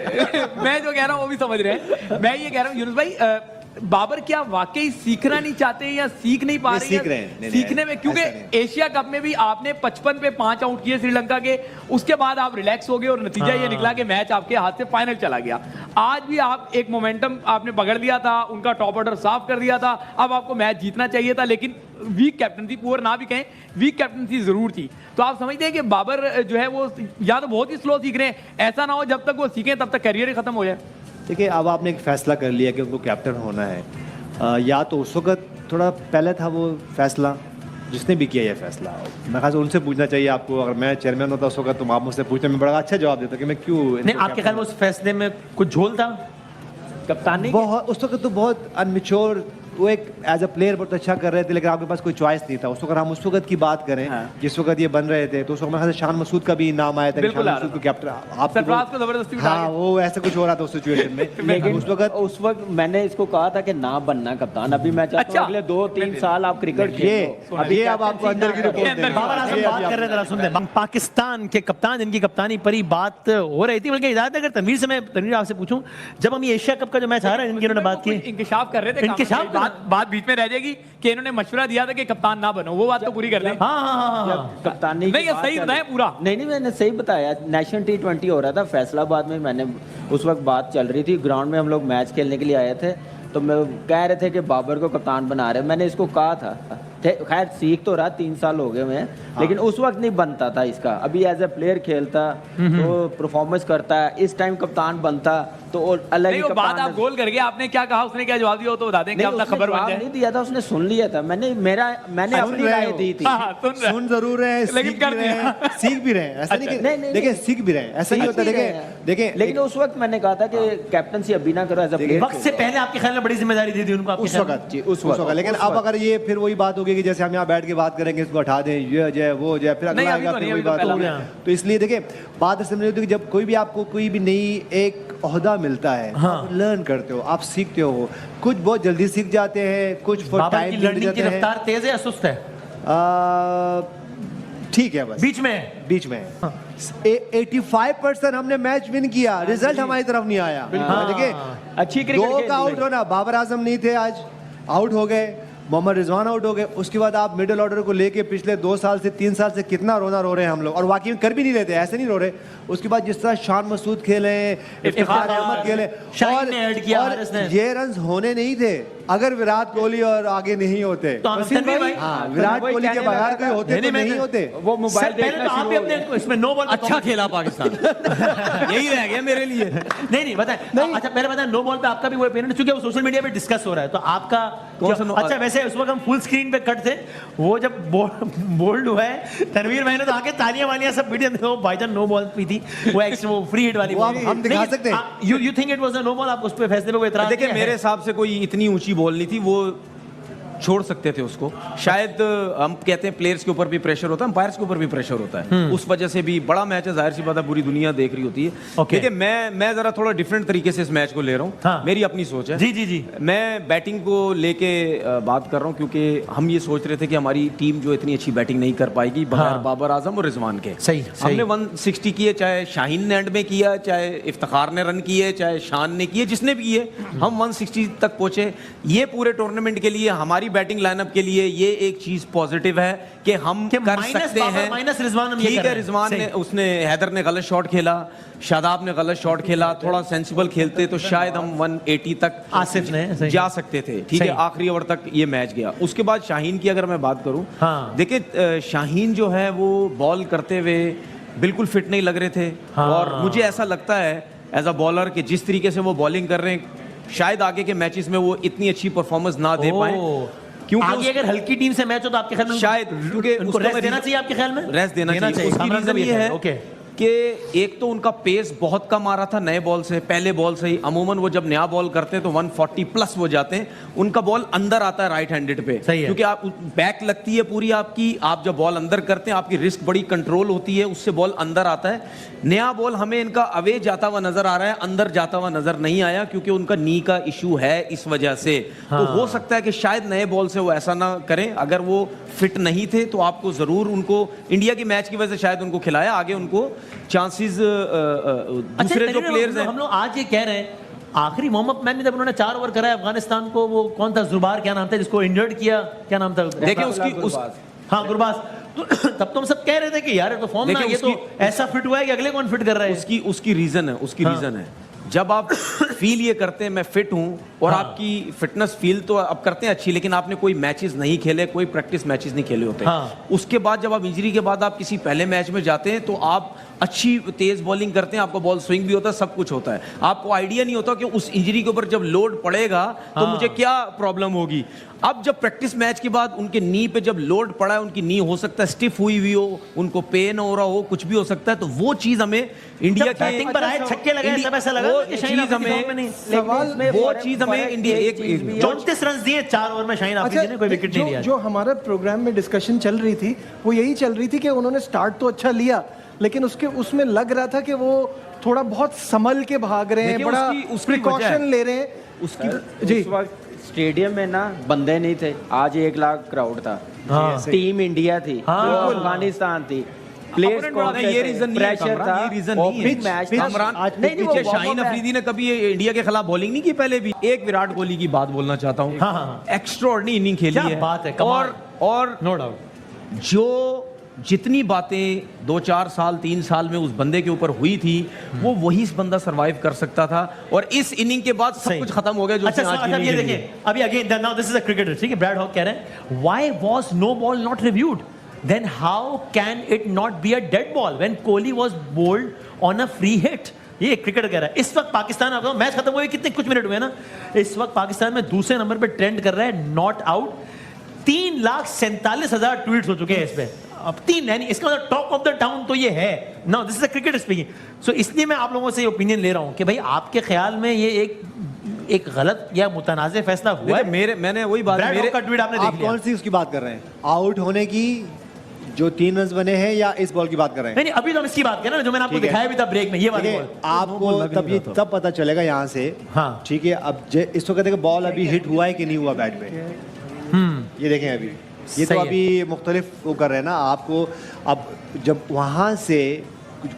मैं जो कह रहा हूँ वो भी समझ रहे हैं। मैं ये कह रहा हूँ यूनुस भाई, बाबर क्या वाकई सीखना नहीं चाहते या सीख नहीं पा रहे सीख रहे हैं, सीखने में? क्योंकि एशिया कप में भी आपने 55 पे 5 आउट किए श्रीलंका के, उसके बाद आप रिलैक्स हो गए और नतीजा ये निकला कि मैच आपके हाथ से फाइनल चला गया। आज भी आप एक मोमेंटम आपने पकड़ लिया था, उनका टॉप ऑर्डर साफ कर दिया था, अब आपको मैच जीतना चाहिए था, लेकिन वीक कैप्टनसी, पुअर ना भी कहें, वीक कैप्टनसी जरूर थी। तो आप समझते हैं कि बाबर जो है वो या तो बहुत ही स्लो सीख रहे हैं, ऐसा ना हो जब तक वो सीखें तब तक करियर ही खत्म हो जाए। देखिए, अब आपने एक फैसला कर लिया कि उनको कैप्टन होना है, या तो उस वक्त थोड़ा पहले था वो फैसला, जिसने भी किया ये फैसला, मैं ख्याल से उनसे पूछना चाहिए आपको। अगर मैं चेयरमैन होता उस वक्त, तो आप मुझसे पूछने में बड़ा अच्छा जवाब देता कि मैं क्यों नहीं, आपके ख्याल में उस फैसले में कुछ झोल था? कप्तानी बहुत उस वक्त तो बहुत अनमिच्योर, वो एक एज अ प्लेयर बहुत अच्छा कर रहे थे, लेकिन आपके पास कोई चॉइस नहीं था उस वक्त। हम उस वक्त की बात करें, जिस वक्त ये बन रहे थे, तो उस वक्त मेरे ख्याल से शान मसूद का भी नाम आया था कि शान मसूद को कैप्टन आप सरफराज को जबरदस्ती बिठा हाँ, वो ऐसा कुछ हो रहा था उस सिचुएशन में। लेकिन उस वक्त मैंने इसको कहा था कि ना बनना कप्तान। अभी मैं चाहता हूं अगले 2-3 साल आप क्रिकेट खेलो। अभी अब आपको अंदर की रिपोर्ट देनी है। बाबर आजम बात कर रहे थे, जरा सुन लें। पाकिस्तान के कप्तान, जिनकी कप्तानी पर ही बात हो रही थी, बल्कि इजाजत अगर तनवीर से, मैं तनवीर आपसे पूछूं, जब हम ये एशिया कप का जो मैच आ रहा है, इनकी इन्होंने बात की, इंकशाफ कर रहे थे, इंकशाफ बात बीच में रह जाएगी कि इन्होंने मशवरा दिया था कि कप्तान ना बनो, वो बात तो पूरी कर लें। जब कप्तानी नहीं, ये सही बताया पूरा। नहीं, मैंने सही बताया। नेशनल T20 हो रहा था फैसलाबाद में, मैंने उस वक्त बात चल रही थी, ग्राउंड में हम लोग मैच खेलने के लिए आए थे, तो मैं कह रहे थे कि बाबर को कप्तान बना रहे। मैंने इसको कहा था, खैर सीख तो रहा, 3 साल हो गए मैं, लेकिन उस वक्त नहीं बनता था इसका। अभी एज ए प्लेयर खेलता तो परफॉर्मेंस करता है, इस टाइम कप्तान बनता तो अलग ही बात आप गोल करके आपने क्या कहा, उसने क्या जवाब दिया, तो बता दें कि अपना खबर बन जाए। नहीं दिया था उसने, सुन लिया था। मैंने अपनी राय दी थी। सुन जरूर रहे हैं, लेकिन कर दिया। सीख भी रहे हैं, ऐसा नहीं, देखिए सीख भी रहे हैं, ऐसा नहीं होता। देखिए, लेकिन उस वक्त मैंने कहा था कि कैप्टनसी अभी ना करो, एज ए प्लेयर। वक्त से पहले आपके ख्याल में बड़ी जिम्मेदारी दी थी उनको उस वक्त। लेकिन अब अगर ये फिर वही बात होगी कि जैसे हम यहाँ बैठ के बात करेंगे, इसको हटा दें, ये जय वो जय, फिर अगला आएगा, फिर वही बात होगी। तो इसलिए देखिए, बात ऐसे नहीं होती कि जब कोई भी आपको कोई भी नई एक ओहदा मिलता है, आप लर्न करते हो, आप सीखते हो। कुछ बहुत जल्दी सीख जाते हैं, कुछ फॉर टाइम लर्निंग की रफ्तार तेज है या सुस्त है? ठीक है, बस बीच में 85% हमने मैच विन किया, रिजल्ट हमारी तरफ नहीं आया। देखिए, अच्छी क्रिकेट 2 का आउट होना, बाबर आजम नहीं थे आज, आउट हो गए, मोहम्मद रिजवान आउट हो गए, उसके बाद आप मिडिल ऑर्डर को लेके पिछले 2 साल से 3 साल से कितना रोना रो रहे हैं हम लोग, और वाकई में कर भी नहीं लेते, ऐसे नहीं रो रहे। उसके बाद जिस तरह शान मसूद खेले, इफ्तिखार अहमद खेले, शाहीन ने ऐड किया, हारिस ने। ये रन होने नहीं थे अगर विराट कोहली और आगे नहीं होते। तो तनवीर भाई, हाँ, विराट कोहली के बगैर कोई होते तो नहीं होते। वो मोबाइल सर, पहले तो आप भी अपने इसमें नो बॉल अच्छा खेला पाकिस्तान। यही रह गया मेरे लिए। नहीं बताएं। अच्छा पहले बताएं, नो बॉल पे आपका भी वो ओपिनियन, चूंकि वो सोशल मीडिया पे डिस्कस हो रहा है, तो आपका कौन सा अच्छा वैसे उस वक्त हम फुल स्क्रीन पे कट थे, वो जब बोल्ड हुआ है तनवीर भाई ने तो आके तालियां वालियां सब वीडियो देखो, भाईजान नो बॉल पी थी, वो एक्स्ट्रा वो फ्री हिट वाली वो हम दिखा सकते हैं। You think it was a no ball? आप उस पे फैसले पे कोई एतराज देखिए नहीं है? मेरे हिसाब से कोई इतनी ऊंची बॉल नहीं थी, वो छोड़ सकते थे उसको। शायद हम कहते हैं प्लेयर्स के ऊपर भी प्रेशर होता है, अंपायर्स के ऊपर भी प्रेशर होता है, उस वजह से भी बड़ा मैच है, जाहिर सी बात है पूरी दुनिया देख रही होती है। Okay. देखिए मैं जरा थोड़ा डिफरेंट तरीके से इस मैच को ले रहा हूँ। हाँ। मेरी अपनी सोच है। जी जी जी। मैं बैटिंग को लेके बात कर रहा हूँ, क्योंकि हम ये सोच रहे थे कि हमारी टीम जो इतनी अच्छी बैटिंग नहीं कर पाएगी बगैर हाँ। बाबर आजम और रिजवान के। सही। हमने 160 किए, चाहे शाहीन ने एंड में किया, चाहे इफ्तिखार ने रन किए, चाहे शान ने किए, जिसने भी किए, हम 160 तक पहुंचे। ये पूरे टूर्नामेंट के लिए हमारी बैटिंग लाइनअप के लिए ये एक चीज पॉजिटिव है कि हम कर माइनस सकते बाबर, हैं। माइनस रिजवान हम ये ठीक कर रहे है, हैं। रिजवान सही। ने उसने हैदर ने गलत शॉट खेला, शादाब ने गलत शॉट खेला, थोड़ा सेंसिबल खेलते तो शायद हम 180 तक आसिफ ने सही। जा सकते थे। ठीक है, सही। आखिरी ओवर तक ये मैच गया। उसके बाद शाहीन की अगर मैं बात करूं, हाँ। देखिए शाहीन जो है वो बॉल करते हुए बिल्कुल फिट नहीं लग रहे थे। हाँ। और मुझे ऐसा लगता है एज अ बॉलर कि जिस तरीके से वो बॉलिंग कर रहे हैं, शायद आगे के मैचेस में वो इतनी अच्छी परफॉर्मेंस ना दे पाए, क्योंकि आगे अगर हल्की टीम से मैच हो तो आपके ख्याल में शायद क्योंकि उनको रेस्ट देना चाहिए आपके ख्याल में? रेस्ट देना चाहिए। उसकी कामरान रीजन का भी ये है ओके। कि एक तो उनका पेस बहुत कम आ रहा था नए बॉल से, पहले बॉल से ही। अमूमन वो जब नया बॉल करते हैं तो 140 प्लस वो जाते हैं, उनका बॉल अंदर आता है राइट हैंडेड पे। सही है। क्योंकि आप बैक लगती है पूरी आपकी, आप जब बॉल अंदर करते हैं आपकी रिस्क बड़ी कंट्रोल होती है, उससे बॉल अंदर आता है। नया बॉल हमें इनका अवे जाता हुआ नजर आ रहा है, अंदर जाता हुआ नजर नहीं आया, क्योंकि उनका नी का इशू है इस वजह से। तो हो सकता है कि शायद नए बॉल से वो ऐसा ना करें। अगर वो फिट नहीं थे तो आपको जरूर उनको इंडिया की मैच की वजह से शायद उनको खिलाया, आगे उनको चांसेस दूसरे जो प्लेयर्स हैं। हम लोग आज ये कह रहे हैं, आखिरी वार्म अप मैच में जब उन्होंने 4 ओवर कराया अफगानिस्तान को, वो कौन था, जुबार क्या नाम था जिसको इंजर्ड किया, क्या नाम था? देखिए उसकी हाँ गुरबाज। तो तब तो हम सब कह रहे थे कि यार तो फॉर्म में ये तो ऐसा फिट हुआ है कि अगले कौन फिट कर रहा है। उसकी रीजन है, उसकी रीजन है। जब आप फील ये करते हैं मैं फिट हूं, और आपकी फिटनेस फील तो आप करते हैं अच्छी, लेकिन आपने कोई मैचेस नहीं खेले, कोई प्रैक्टिस मैचेस नहीं खेले होते। उसके बाद जब आप इंजरी के बाद आप किसी पहले मैच में जाते हैं तो आप अच्छी तेज बॉलिंग करते हैं, आपका बॉल स्विंग भी होता है, सब कुछ होता है। आपको आइडिया नहीं होता कि उस इंजरी के ऊपर जब लोड पड़ेगा तो मुझे क्या प्रॉब्लम होगी। अब जब प्रैक्टिस मैच के बाद उनके नी पे जब लोड पड़ा है, उनकी नी हो सकता है स्टिफ हुई हुई हो, उनको पेन हो रहा हो, कुछ भी हो सकता है, तो वो चीज हमें इंडिया के बैटिंग पर आए, छक्के लगाए, सब ऐसा लगा कि शाहीन अफरीदी फॉर्म में नहीं। सवाल वो चीज हमें इंडिया 34 रन दिए 4 ओवर में शाहीन अफरीदी ने, कोई विकेट नहीं लिया। जो हमारा प्रोग्राम में डिस्कशन चल रही थी वो यही चल रही थी कि उन्होंने स्टार्ट तो अच्छा लिया, लेकिन उसमें लग रहा था कि वो थोड़ा बहुत संभल के भाग रहे हैं, बड़ा प्रिकॉशन ले रहे हैं। उसकी जी स्टेडियम में ना बंदे नहीं थे, आज 1 लाख क्राउड था। टीम इंडिया थी, अफगानिस्तान थी, प्लेयर्स ये रीजन नहीं है, प्रेशर था, ये रीजन नहीं है। मैच कामरान, पीछे शाहीन अफरीदी ने कभी इंडिया के खिलाफ बॉलिंग नहीं की पहले भी। एक विराट कोहली की बात बोलना चाहता हूँ, एक्स्ट्राऑर्डिनरी इनिंग खेली क्या है, बात है, और नो डाउट जो जितनी बातें 2-4 साल 3 साल में उस बंदे के ऊपर हुई थी, वो वही इस बंदा सरवाइव कर सकता था, और इस इनिंग के बाद सब कुछ खत्म हो गया। जो अच्छा अब ये देखिए, अभी again now this is a cricketer, ठीक है, ब्रैड हॉक कह रहे हैं, why was no ball not reviewed, then how can it not be a dead ball when Kohli was bowled on a free hit. ये क्रिकेटर कह रहा है। इस वक्त पाकिस्तान, आपको मैच खत्म हुए कितने कुछ मिनट हुए ना, इस वक्त पाकिस्तान में दूसरे नंबर पे ट्रेंड कर रहा है नॉट आउट। 3,47,000 ट्वीट्स हो चुके हैं इस पे, अब 3, यानी इसका मतलब टॉक ऑफ द टाउन तो ये है। Now this is a cricket speaking, so इसलिए मैं आप लोगों से ओपिनियन ले रहा हूं कि भाई आपके ख्याल में ये एक गलत या मुतनाज़े फैसला हुआ है? मैंने वही बात, ब्रैड हॉक का ट्वीट आपने देख आप लिया। कौन सी उसकी बात कर रहे हैं, आउट होने की जो 3 रन बने हैं, या इस बॉल की बात कर रहे हैं? नहीं अभी तो हम इसकी बात कर रहे हैं जो मैंने आपको ठीक है। दिखाया भी था ब्रेक में, ये वाली बॉल। आपको तब पता चलेगा यहाँ से। हाँ ठीक है, अब इस वक्त देखो बॉल अभी हिट हुआ है कि नहीं हुआ बैट पे, ये देखें अभी, ये तो अभी मुख्तलिफ वो कर रहे हैं ना आपको। अब जब वहाँ से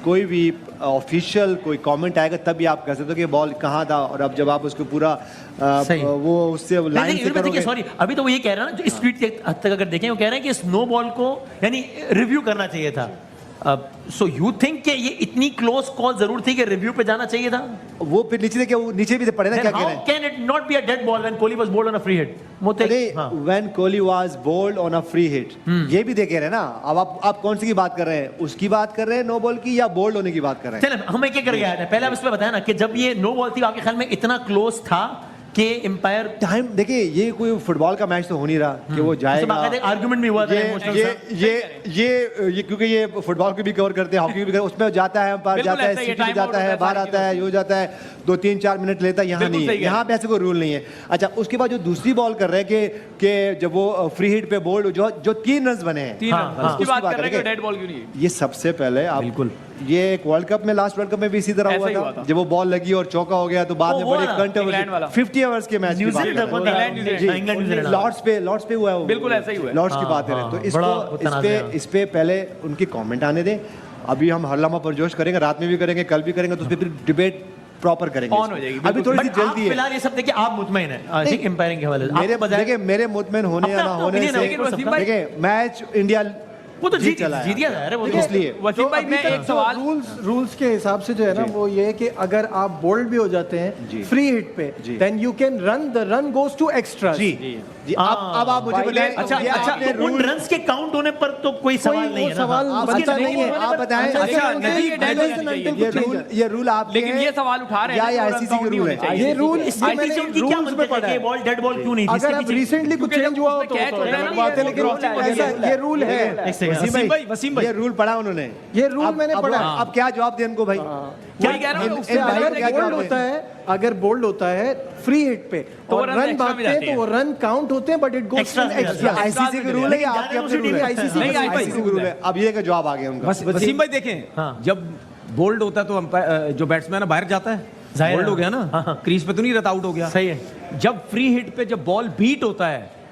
कोई भी ऑफिशियल कोई कमेंट आएगा तभी आप कह सकते हो कि बॉल कहाँ था, और अब जब आप उसको पूरा सही। वो उससे लाइन से करोगे। सॉरी, अभी तो वो ये कह रहा है ना, जो स्पीड के हद तक अगर देखें, वो कह रहे हैं कि स्नो बॉल को यानी रिव्यू करना चाहिए था। सो यू थिंक कि ये इतनी क्लोज कॉल जरूर थी कि रिव्यू पे जाना चाहिए था? वो फिर नीचे देखिए, वो नीचे भी पड़े ना, क्या कह रहे हाउ हैं। Can it not be a dead ball when Kohli was bowled on a free hit? अरे when Kohli was bowled on a free hit, ये भी देखे रहे ना। अब आप कौन सी की बात कर रहे हैं, उसकी बात कर रहे हैं नो बॉल की, या बोल्ड होने की बात कर रहे हैं? चलो हम एक एक करके आए थे। पहले आप इस पे बताया ना कि जब ये नो बॉल थी, आपके ख्याल में इतना क्लोज था कि एम्पायर टाइम देखिए, ये कोई फुटबॉल का मैच तो हो नहीं रहा कि वो जाएगा। आर्गुमेंट भी हुआ था emotional सा। ये क्योंकि ये फुटबॉल को भी कवर करते हैं, हॉकी को भी करते हैं, उसमें जाता है अंपायर, बिल्कुल जाता है ऐसा ही है, सीटी time जाता out है, होता है, बाहर सारी आता है, ये हो जाता है, 2-3-4 मिनट लेता है। यहाँ बिल्कुल नहीं सही है, कह यहाँ पे ऐसे कोई रूल नहीं है। अच्छा, उसके बाद जो दूसरी बॉल कर रहे हैं कि जब वो फ्री हिट पे बोल्ड जो 3 रन बने हैं, 3 रन उसकी उसकी बात बात कर रहे हैं करेंगे। कि डेड बॉल क्यों नहीं है? ये सबसे पहले आप बिल्कुल, ये एक वर्ल्ड कप में, लास्ट वर्ल्ड कप में भी इसी तरह ऐसा हुआ ही हुआ था, था। जब वो बॉल लगी और चौका हो गया, तो बाद में वो बड़ी वाला, इंग्लैंड वाला। 50 ओवर्स के मैच की बात न्यूजीलैंड कर रहे हैं। इंग्लैंड लॉर्ड्स पे हुआ है वो। बिल्कुल ऐसा ही हुआ है। लॉर्ड्स की बात है, तो बड़ा इस पे पहले उनकी कमेंट आने दें। अभी हम हर लम्हा परजोश करेंगे, रात में भी करेंगे, कल भी करेंगे, तो उस पे फिर डिबेट प्रॉपर करेंगे। ऑन हो जाएगी, अभी थोड़ी सी बट जल्दी है। फिलहाल ये सब देखिए, आप मुतमईन हैं आई थिंक एम्पायरिंग के हवाले से। मेरे आपको बजाय देखिए, मेरे मुतमईन होने या अपना ना अपना होने opinion है, से, लेकिन वसीम भाई- देखिए मैच इंडिया वो तो जीत चला है। जीत गया था, अरे वो तो इसलिए वसीम भाई, मैं एक सवाल रूल्स के हिसाब से जो है ना, वो ये है कि अगर आप बोल्ड भी हो जाते हैं फ्री हिट पे, then you can run, the run goes to extra. जी अब आप मुझे बताएं। अच्छा ये अच्छा, आपने तो उन rule- रन्स के काउंट होने पर तो कोई सवाल नहीं है ना? सवाल हाँ, बनता उसके नहीं है। आप बताएं। अच्छा, नजीब, ये रूल आपके लेकिन ये सवाल उठा रहे हैं या ना, तो आईसीसी run के count रूल नहीं है। होने ये रूल इसके पीछे उनकी क्या रूल्स में मंतक पड़ा है है। कि बॉल डेड बॉल क्यों नहीं थी? अगर इसके अब पीछे- रिसेंटली कुछ चेंज हुआ हो तो कैच होता है ना, बात है, ये लेकिन crossing वगैरह ऐसा होता है। ये रूल है। एक सेकंड। वसीम भाई ये रूल पढ़ा उन्होंने, ये रूल मैंने पढ़ा। अब क्या जवाब दें इनको भाई? वही कह रहा हूँ, उससे इन भाई अगर को क्या एक जवाब बोल्ड दें? होता है, अगर बोल्ड होता है फ्री हिट पे तो और वो runs रन extra भागते में हैं, जाते तो वो रन काउंट होते हैं, बट इट गोस Extra में एक्स्ट्रा। जाते हैं। आईसीसी के रूल है या आपके अपने रूल है? आईसीसी नहीं, आईसीसी के रूल है। अब ये का जवाब आ गया उनका। वसीम भाई देखें, जब बोल्ड होता है तो अंपायर जो बैट्समैन है बाहर जाता है, जाहिर बोल्ड है। हो गया ना, क्रीज पे तो नहीं रहता, आउट हो गया। सही है। जब फ्री हिट पे जब बॉल बीट होता है,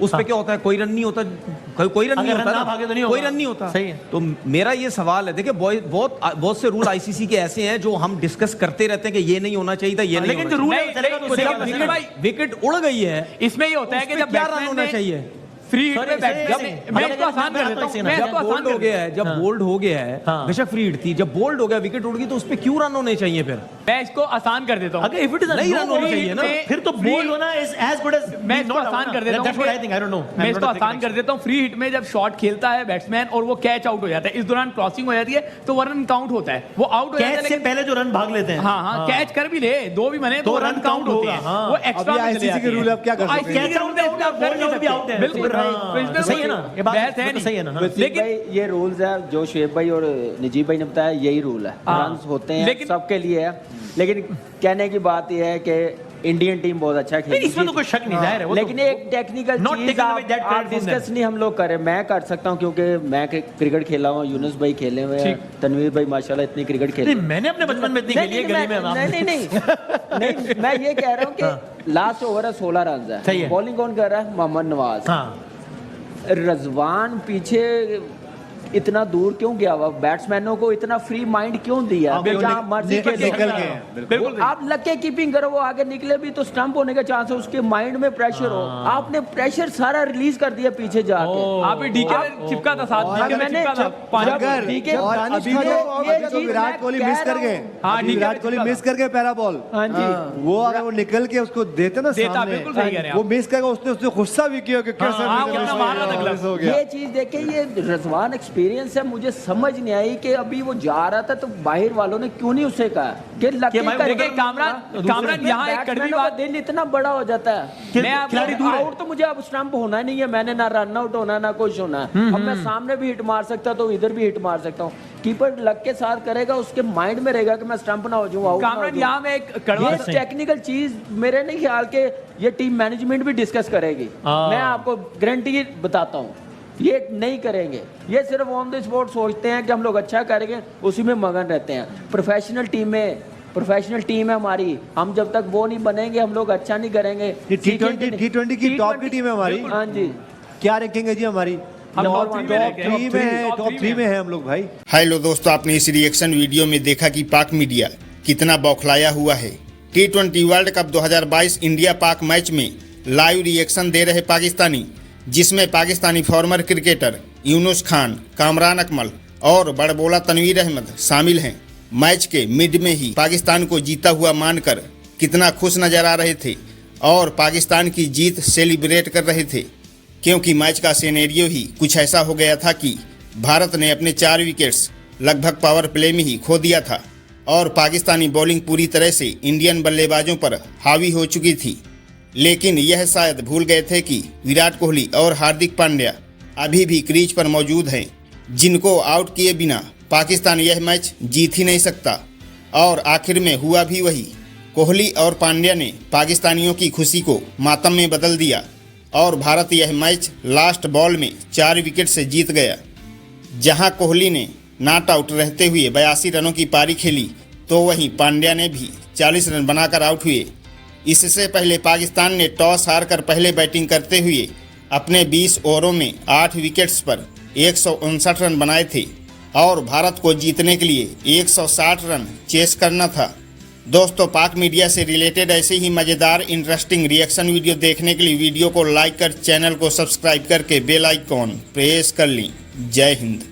उस पे क्या होता है, कोई रन नहीं होता, कोई रन नहीं अगर होता रन ना ना, भागे तो नहीं कोई होगा। रन नहीं होता। सही है। तो मेरा ये सवाल है, देखिए बहुत से रूल आईसीसी के ऐसे हैं जो हम डिस्कस करते रहते हैं कि ये नहीं होना चाहिए था, ये नहीं लेकिन होना जो रूल है नहीं, वो चलेगा तो नहीं, उससे जब क्या विकेट मसला? भाई- विकेट उड़ गई है, इसमें ये होता है कि जब क्या रन बैट्समैन होना ने चाहिए? फ्री हिट Sorry, पे sorry, बैट, sorry. मैं इसको आसान कर देता हूँ, मैं जब इसको आसान बोल्ड हो कर गया है, जब बोल्ड हो गया है, हाँ। बेशक फ्री हिट थी, जब बोल्ड हो गया, विकेट उड़ गई, तो उस पे क्यों रन होने चाहिए फिर? मैं इसको आसान कर देता हूँ। अगर if it is a नहीं no रन होनी ball चाहिए ना, में फिर तो free- बोल्ड होना is as good as मैं इसको not out आसान ना। कर देता हूँ। That's what I think, I don't know. मैं I'm इसको not a आसान कर देता हूँ। फ्री हिट में जब शॉट खेलता है बैट्समैन और वो कैच आउट हो जाता है, इस दौरान क्रॉसिंग हो जाती है, तो वो रन काउंट होता है, वो आउट हो जाता है। कैच से लेकिन पहले जो रन भाग लेते हैं, हाँ हाँ, कैच कर भी ले, 2 भी बने, तो तो रन run काउंट count होते होगा, हैं, हाँ। वो एक्स्ट्रा अभी में चले ICC जाते के रूल हैं। अब क्या कर तो सकते हैं? ICC के रूल में Catch out आप कर ball नहीं out भी out सकते। है। बिल्कुल हाँ। तो इसमें सही है ना? ये बात बहस है तो नहीं। सही है ना? लेकिन लेकिन भाई ये रूल्स है जो शुएब भाई और नजीब भाई ने बताया, यही रूल है। हाँ। रन्स होते हैं लेकिन- सबके लिए है, लेकिन कहने की बात यह है कि इंडियन टीम बहुत अच्छा नहीं, खेली। इसमें तो कोई शक नहीं, जाहिर है वो तो- लेकिन एक टेक्निकल Not चीज taken away that आप credit from डिस्कस them. नहीं हम लोग करें, मैं कर सकता हूं क्योंकि मैं क्रिकेट खेला हूं, यूनुस भाई खेले हुए हैं, तनवीर भाई माशाल्लाह इतनी क्रिकेट खेले नहीं, मैंने अपने बचपन में इतनी खेली है गली में। नहीं नहीं मैं ये कह रहा हूँ कि लास्ट ओवर है 16 रन सही है, है। बॉलिंग कौन कर रहा है? मोहम्मद नवाज। हाँ, रजवान पीछे इतना दूर क्यों गया हुआ? बैट्समैनों को इतना फ्री माइंड क्यों दिया? जहाँ मर्जी निकल खेलो। गए बिल्कुल आप लगे कीपिंग करो, वो आगे निकले भी तो स्टंप होने का चांस है, उसके माइंड में प्रेशर हो, आपने प्रेशर सारा रिलीज कर दिया पीछे जाके। आप ही डीके में चिपका था साथ, और डीके में मैंने चिपका था जब- पानी- अगर ठीक है, और दानिश अभी खान तो को ये अभी तो चीज विराट मैं कोहली कह मिस कर रहा गए। हूँ। हाँ, अभी ठीक है, विराट कोहली चिपका मिस कर गए पहला बॉल। हाँ जी। वो अगर वो निकल के उसको देते ना देता, सामने, बिल्कुल सही कह रहे हैं वो आप। मिस करके उसने गुस्सा भी किया कि कैसे हाँ, मिस कितना हो मारा था गया, glove। मिस हो गया। ये चीज देखे, ये रजवान एक्सपीरियंस है, मुझे समझ नहीं आई कि अभी वो जा रहा था तो बाहर वालों ने क्यों नहीं उसे कहा कि लकी भाई, कर देखिए, कामरान यहाँ एक कड़वी बैट्समैनों का बात, दिल इतना बड़ा हो जाता है। मैं आपको- खिलाड़ी दूर आउट तो मुझे अब स्टंप होना नहीं है, मैंने ना रन आउट होना ना कुछ होना है। अब मैं सामने भी हिट मार सकता तो इधर भी हिट मार सकता हूँ। कीपर लग के साथ करेगा, उसके माइंड में रहेगा कि मैं स्टंप ना हो जाऊँ, आउट ना हो कामरान जाऊँ। यहाँ में एक कड़वा ये टेक्निकल चीज मेरे नहीं ख्याल के ये टीम मैनेजमेंट भी डिस्कस करेगी। मैं आपको गारंटी बताता हूँ ये नहीं करेंगे, ये सिर्फ ऑन द स्पॉट सोचते हैं कि हम लोग अच्छा करेंगे, उसी में मगन रहते हैं। प्रोफेशनल टीम है हमारी, हम जब तक वो नहीं बनेंगे हम लोग अच्छा नहीं करेंगे। ये T20 की टॉप की टीम है हमारी। हाँ जी, क्या रैंकिंग है जी हमारी? हम टॉप 3 में लेके टॉप 3 में है, टॉप 3 में है हम लोग भाई। हेलो दोस्तों, आपने इस रिएक्शन वीडियो में देखा कि पाक मीडिया कितना बौखलाया हुआ है। T20 वर्ल्ड कप 2022 इंडिया पाक मैच में लाइव रिएक्शन दे रहे पाकिस्तानी, जिसमें पाकिस्तानी फॉर्मर क्रिकेटर यूनुस खान, कामरान अकमल और बड़बोला तनवीर अहमद शामिल हैं। मैच के मिड में ही पाकिस्तान को जीता हुआ मानकर कितना खुश नजर आ रहे थे और पाकिस्तान की जीत सेलिब्रेट कर रहे थे, क्योंकि मैच का सिनेरियो ही कुछ ऐसा हो गया था कि भारत ने अपने 4 विकेट्स लगभग पावर प्ले में ही खो दिया था और पाकिस्तानी बॉलिंग पूरी तरह से इंडियन बल्लेबाजों पर हावी हो चुकी थी। लेकिन यह शायद भूल गए थे कि विराट कोहली और हार्दिक पांड्या अभी भी क्रीज पर मौजूद हैं, जिनको आउट किए बिना पाकिस्तान यह मैच जीत ही नहीं सकता। और आखिर में हुआ भी वही। कोहली और पांड्या ने पाकिस्तानियों की खुशी को मातम में बदल दिया और भारत यह मैच लास्ट बॉल में 4 विकेट से जीत गया। जहां कोहली ने नॉट आउट रहते हुए 82 रनों की पारी खेली, तो वहीं पांड्या ने भी 40 रन बनाकर आउट हुए। इससे पहले पाकिस्तान ने टॉस हारकर पहले बैटिंग करते हुए अपने 20 ओवरों में 8 विकेट्स पर 159 रन बनाए थे और भारत को जीतने के लिए 160 रन चेस करना था। दोस्तों, पाक मीडिया से रिलेटेड ऐसे ही मज़ेदार इंटरेस्टिंग रिएक्शन वीडियो देखने के लिए वीडियो को लाइक कर चैनल को सब्सक्राइब करके बेल आइकॉन प्रेस कर लें। जय हिंद।